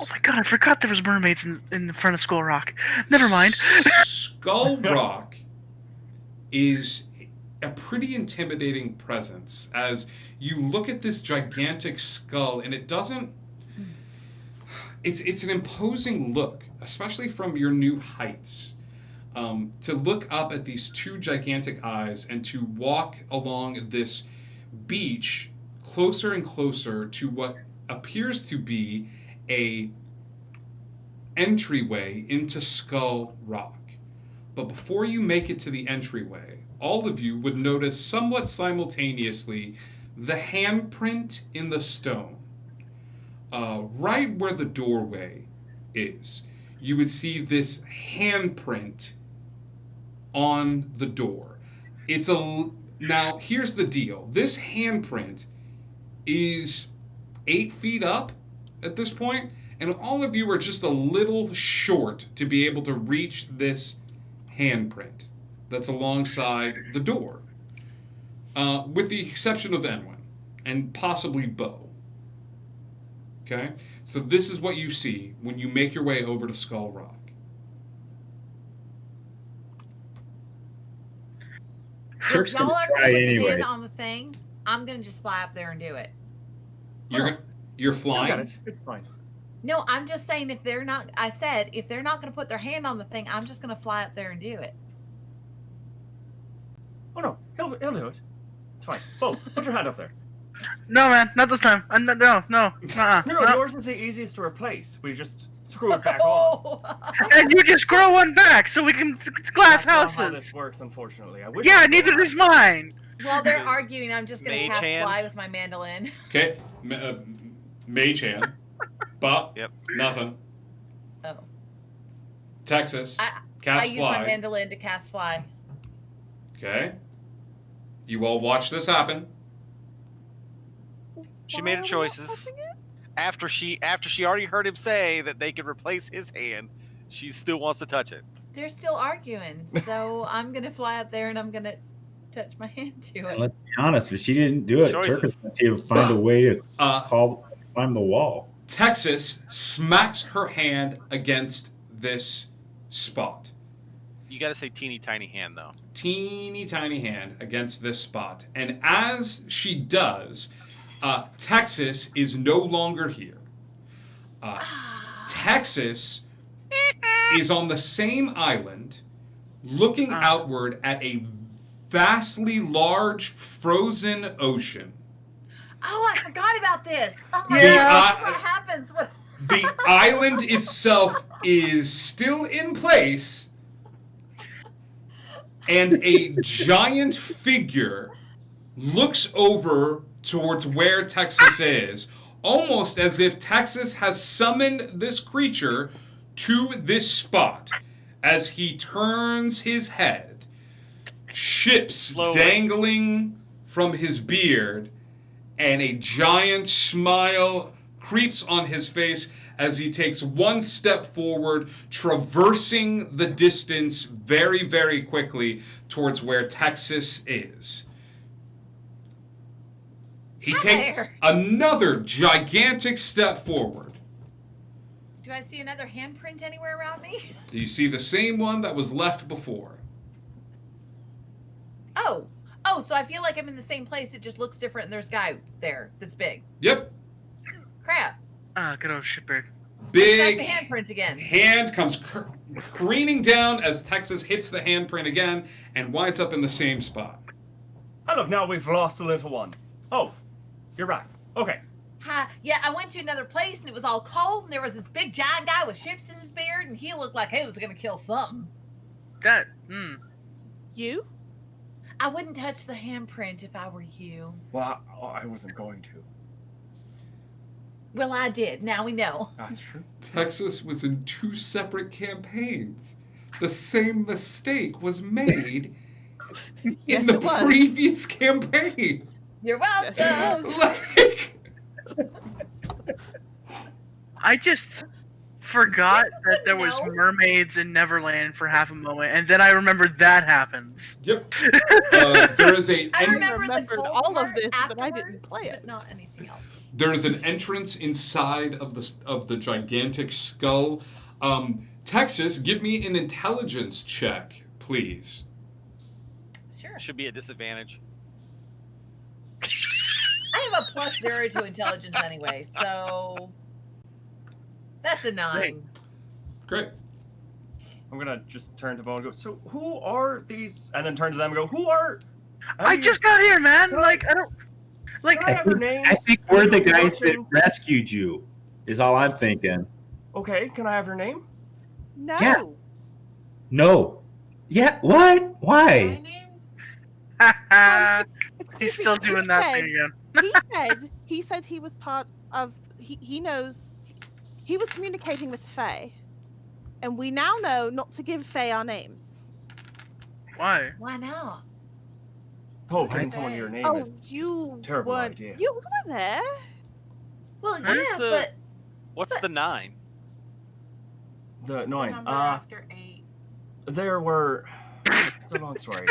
Oh my god, I forgot there was mermaids in front of Skull Rock. Never mind. Skull Rock is a pretty intimidating presence as you look at this gigantic skull, and it doesn't... It's an imposing look, especially from your new heights. To look up at these two gigantic eyes and to walk along this beach closer and closer to what appears to be a entryway into Skull Rock. But before you make it to the entryway, all of you would notice somewhat simultaneously the handprint in the stone. Right where the doorway is, you would see this handprint on the door. Now, here's the deal. This handprint is 8 feet up at this point, and all of you are just a little short to be able to reach this handprint that's alongside the door, with the exception of Enwin and possibly Bo. Okay? So this is what you see when you make your way over to Skull Rock. Turk's If y'all gonna are try gonna put anyway. in on the thing, I'm gonna just fly up there and do it. You're flying? I got it. It's fine. No, I'm just saying if they're not. I said if they're not gonna put their hand on the thing, I'm just gonna fly up there and do it. Oh no, he'll do it. It's fine. Bo, put your hand up there. No, man, not this time. No. No, yours is the easiest to replace. We just screw it back on. And you just grow one back so we can glass That's not houses. how this works, unfortunately. I wish Yeah, I neither could. is mine. While they're arguing, I'm just gonna Mage cast hand. fly with my mandolin. Okay, Mage Hand. But nothing. Oh. Texas. I Cast use fly. my mandolin to cast fly. Okay. You all watch this happen. She made her choices. After she already heard him say that they could replace his hand, she still wants to touch it. They're still arguing, so I'm gonna fly up there and I'm gonna touch my hand to And it. let's be honest, if she didn't do it, Choices. Turk is going to find a way to climb the wall. Texas smacks her hand against this spot. You got to say teeny tiny hand though. Teeny tiny hand against this spot. And as she does, Texas is no longer here. Texas is on the same island, looking outward at a vastly large frozen ocean. Oh, I forgot about this. Oh my Yeah. gosh, what happens when... The island itself is still in place, and a giant figure looks over towards where Texas is, almost as if Texas has summoned this creature to this spot. As he turns his head, ships dangling from his beard, and a giant smile creeps on his face as he takes one step forward, traversing the distance very, very quickly towards where Texas is. He takes another gigantic step forward. Do I see another handprint anywhere around me? You see the same one that was left before. Oh, Oh, so I feel like I'm in the same place. It just looks different, and there's a guy there that's big. Yep. Crap. Good old shitbird. Big That's the handprint again. hand comes careening down as Texas hits the handprint again and winds up in the same spot. Oh, look, now we've lost the little one. Oh, you're right. Okay. Hi. Yeah, I went to another place, and it was all cold, and there was this big giant guy with ships in his beard, and he looked like he was going to kill something. You? I wouldn't touch the handprint if I were you. Well, I wasn't going to. Well, I did. Now we know. That's true. Texas was in 2 separate campaigns. The same mistake was made in the previous campaign. You're welcome. I just forgot that there was mermaids in Neverland for half a moment, and then I remembered that happens. Yep. There is a. I remembered all of this, but I didn't play it. But not anything else. There is an entrance inside of the gigantic skull. Texas, give me an intelligence check, please. Sure. Should be a disadvantage. I have a +0 to intelligence anyway, so that's a 9. Great. I'm gonna just turn to Bo and go, so who are these? And then turn to them and go, who are... I just got here, man. Like, I don't... Like, I think we're the guys that rescued you, is all I'm thinking. Okay, can I have your name? No. Yeah. No. Yeah, what? Why? He's still doing that thing again. he said he was part of he knows he was communicating with Faye. And we now know not to give Faye our names. Why? Why not? Oh, giving someone your name is you a terrible weren't idea. you were there. Well, Where's yeah, the, what's the 9? The 9. Number after 8. There were... It's a long story.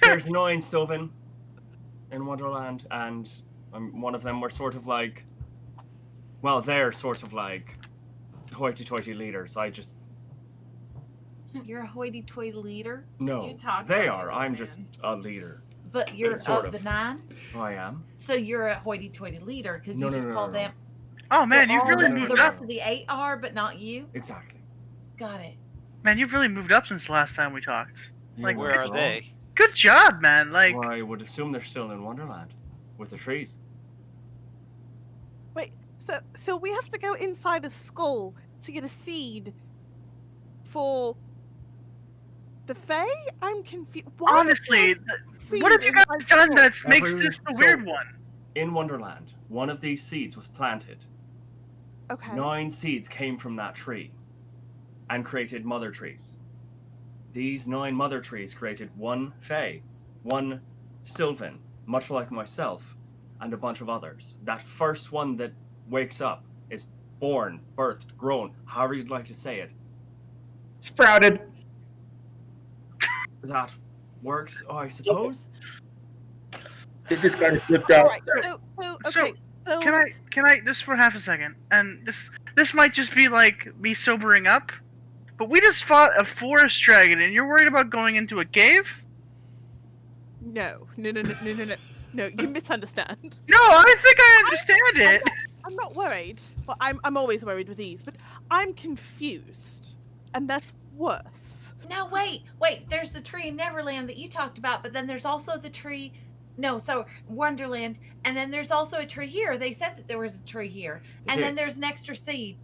There's 9 Sylvan in Wonderland, and one of them were sort of like... Well, they're sort of like hoity-toity leaders. I just... You're a hoity-toity leader? No, You talk they like are. it, I'm man. just a leader. But you're Sort of the of. 9? I am. So you're a hoity-toity leader, because No, you no, just no, call no, them... Oh, man, so you've all really the moved rest up. of the 8 are, but not you? Exactly. Got it. Man, you've really moved up since the last time we talked. Like, Where are they? Good job, man. Like, Well, I would assume they're still in Wonderland with the trees. Wait, so we have to go inside a skull to get a seed for the Fae? I'm confused. honestly, what have you guys done that makes this the So, weird one? In Wonderland, one of these seeds was planted. Okay. 9 seeds came from that tree and created mother trees. These 9 mother trees created one Fae, one Sylvan, much like myself, and a bunch of others. That first one that wakes up is born, birthed, grown, however you'd like to say it. Sprouted. That works, I suppose. It just kind of slipped out. Alright, so Can I just for half a second? And this might just be like me sobering up, but we just fought a forest dragon, and you're worried about going into a cave? No, you misunderstand. No, I think I understand it. I'm not worried. Well, I'm always worried with these, but I'm confused, and that's worse. No, wait. There's the tree in Neverland that you talked about, but then there's also the tree... No, so Wonderland, and then there's also a tree here. They said that there was a tree here. They And did. then there's an extra seed.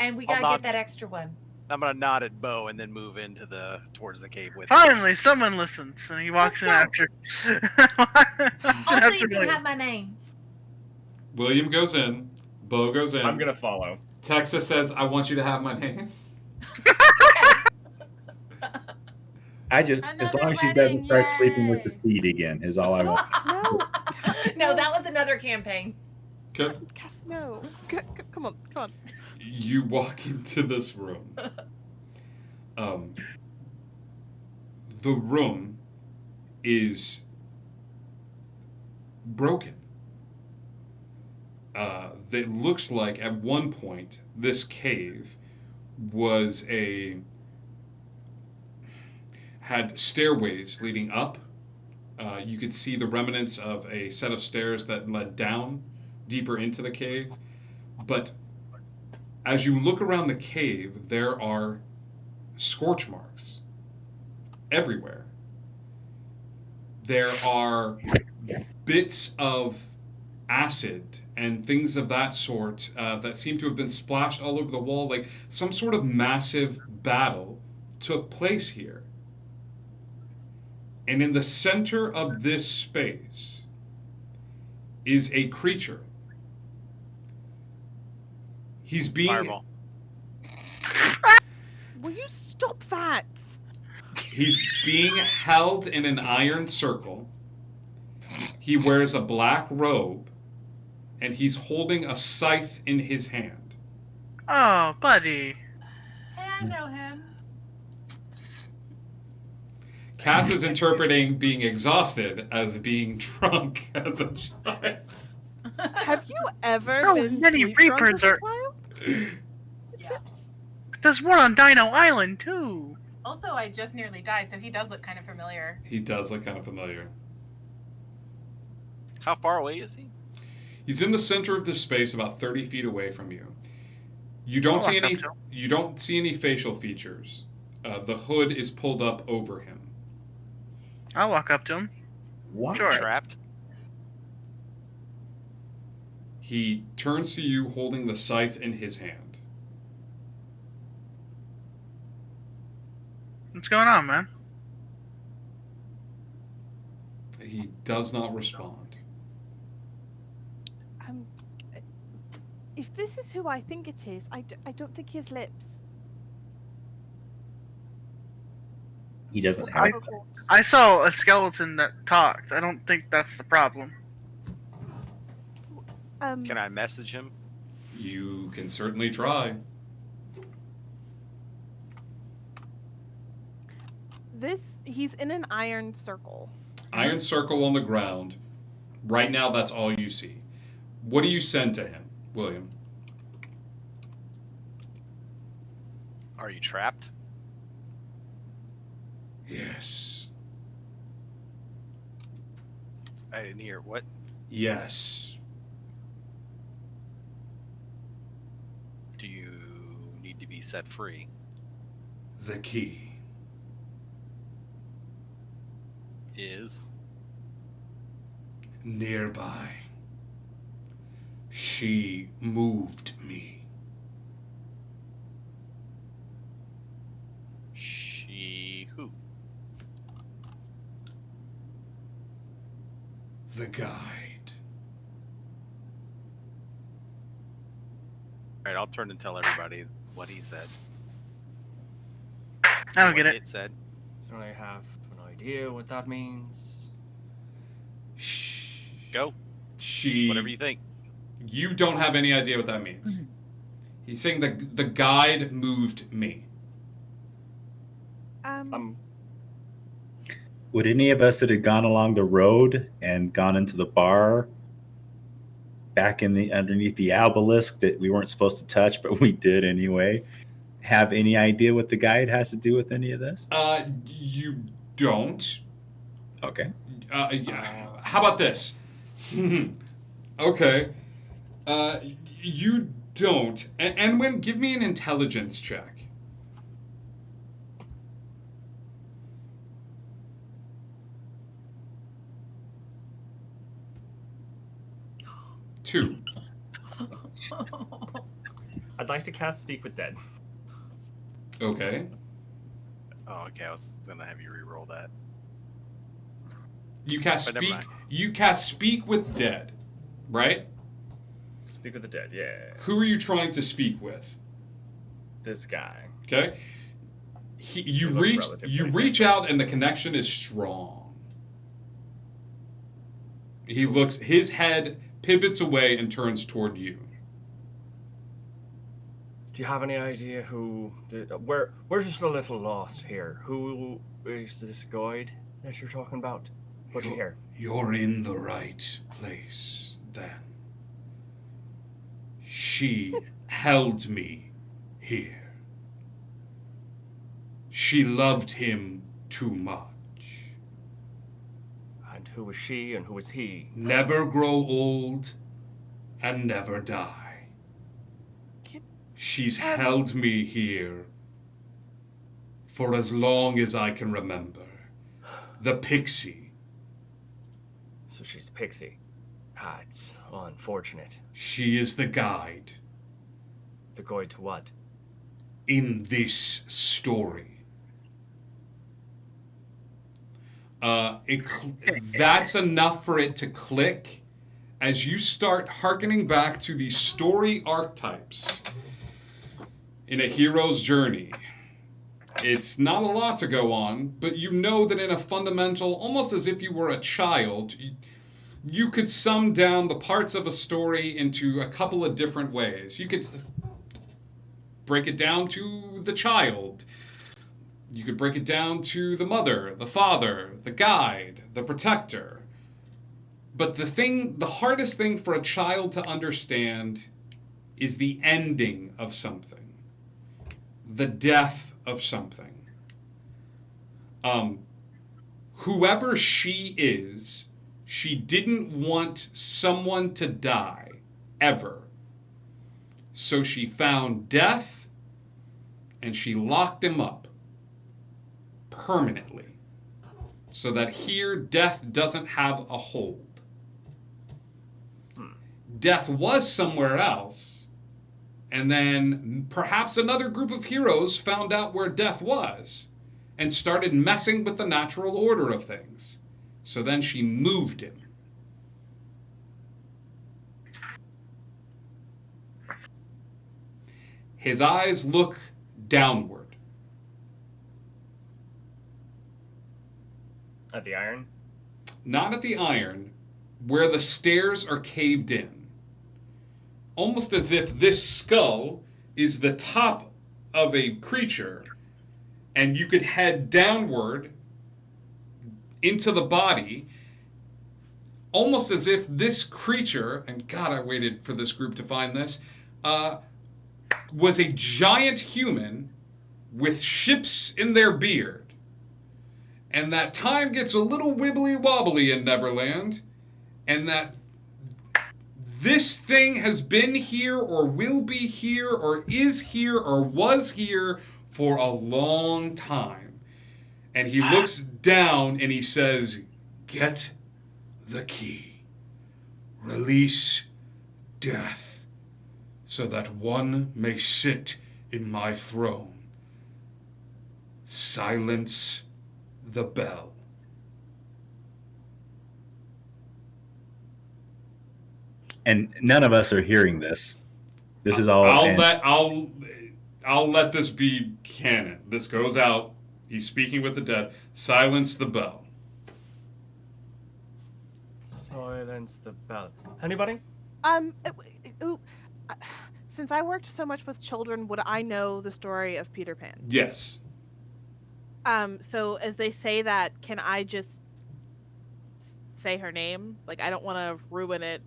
And we I'll gotta nod. get that extra one. I'm gonna nod at Bo and then move into towards the cave with Finally, someone listens, and he walks in after. Also, you can have my name. William goes in. Bo goes in. I'm gonna follow. Texas says, I want you to have my name. I just, as long as she doesn't start sleeping with the seed again, is all I want. No, that was another campaign. Okay. Cass, no. Come on. You walk into this room. The room is broken. It looks like at one point this cave had stairways leading up You could see the remnants of a set of stairs that led down deeper into the cave. But as you look around the cave, there are scorch marks everywhere. There are bits of acid and things of that sort that seem to have been splashed all over the wall. Like some sort of massive battle took place here. And in the center of this space is a creature. He's being... Fireball. Will you stop that? He's being held in an iron circle. He wears a black robe, and he's holding a scythe in his hand. Oh, buddy. Hey, I know him. Cass is interpreting being exhausted as being drunk as a child. Have you ever So been many sleep drunk Reapers as a are. child? There's one on Dino Island too. Also, I just nearly died, so he does look kind of familiar. He does look kind of familiar. How far away is he? He's in the center of this space, about 30 feet away from you. You don't see any. You don't see any facial features. The hood is pulled up over him. I'll walk up to him. What? Sure. Trapped? He turns to you, holding the scythe in his hand. What's going on, man? He does not respond. If this is who I think it is, I don't think he has lips. He doesn't have. I saw a skeleton that talked. I don't think that's the problem. Can I message him? You can certainly try. He's in an iron circle. Iron circle on the ground. Right now, that's all you see. What do you send to him, William? Are you trapped? Yes. I didn't hear what. Yes. Do you need to be set free? The key Is nearby. She moved me. she who? The guide. Alright, I'll turn and tell everybody what he said. I don't get it. It said. So I have an idea what that means. Go. She. Whatever you think. You don't have any idea what that means. He's saying the guide moved me. Would any of us that had gone along the road and gone into the bar back in the underneath the obelisk that we weren't supposed to touch, but we did anyway, have any idea what the guide has to do with any of this? You don't. Okay. Yeah. How about this? Okay. You don't. And when give me an intelligence check. 2. I'd like to cast Speak with Dead. Okay. Oh, okay. I was gonna have you re-roll that. You cast But never speak. mind. You cast speak with dead, right? Speak with the Dead, yeah. Who are you trying to speak with? This guy. Okay. You He looks reach. relatively You reach out, and the connection is strong. He looks. His head pivots away and turns toward you. Do you have any idea who? We're just a little lost here. Who is this guide that you're talking about? Put you here. You're in the right place, then. She held me here. She loved him too much. Who was she and who was he? Never grow old and never die. She's held me here for as long as I can remember. The pixie. So she's a pixie. Ah, it's unfortunate. She is the guide. The guide to what? In this story. That's enough for it to click as you start hearkening back to the story archetypes in a hero's journey. It's not a lot to go on, but you know that in a fundamental, almost as if you were a child, you could sum down the parts of a story into a couple of different ways. You could break it down to the child. You could break it down to the mother, the father, the guide, the protector. But the hardest thing for a child to understand is the ending of something. The death of something. Whoever she is, she didn't want someone to die, ever. So she found death, and she locked him up. Permanently. So that here, death doesn't have a hold. Death was somewhere else, and then perhaps another group of heroes found out where death was, and started messing with the natural order of things. So then she moved him. His eyes look downward. At the iron? Not at the iron, where the stairs are caved in. Almost as if this skull is the top of a creature, and you could head downward into the body, almost as if this creature, and God, I waited for this group to find this, was a giant human with ships in their beard. And that time gets a little wibbly wobbly in Neverland, and that this thing has been here or will be here or is here or was here for a long time. And he looks down and he says, "Get the key. Release death, so that one may sit in my throne. Silence the bell." And none of us are hearing this. This is all. I'll let this be canon. This goes out. He's speaking with the dead. Silence the bell. Silence the bell. Anybody? Since I worked so much with children, would I know the story of Peter Pan? Yes. So as they say that, can I just say her name? Like, I don't want to ruin it.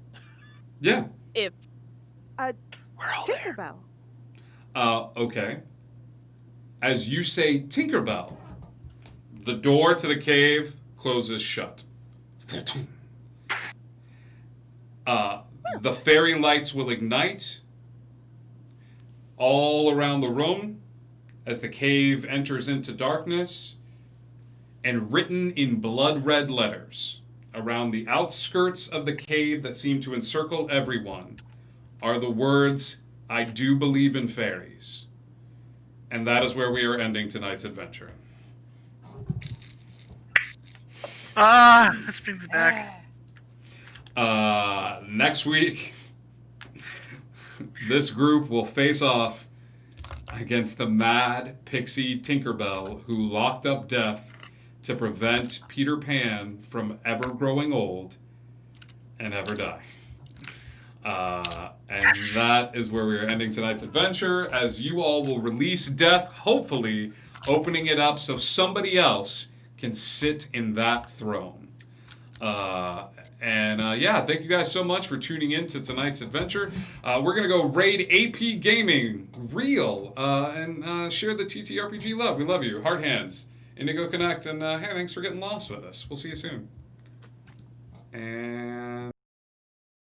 Yeah. If Tinkerbell. Okay. As you say Tinkerbell, the door to the cave closes shut. The fairy lights will ignite all around the room as the cave enters into darkness, and written in blood-red letters around the outskirts of the cave that seem to encircle everyone are the words, "I do believe in fairies." And that is where we are ending tonight's adventure. This brings it back. Next week, this group will face off against the mad pixie Tinkerbell who locked up Death to prevent Peter Pan from ever growing old and ever die. And that is where we are ending tonight's adventure, as you all will release Death, hopefully opening it up so somebody else can sit in that throne. Thank you guys so much for tuning in to tonight's adventure. We're going to go raid AP Gaming, Real, and share the TTRPG love. We love you. Hard hands, Indigo Connect, and hey, thanks for getting lost with us. We'll see you soon. And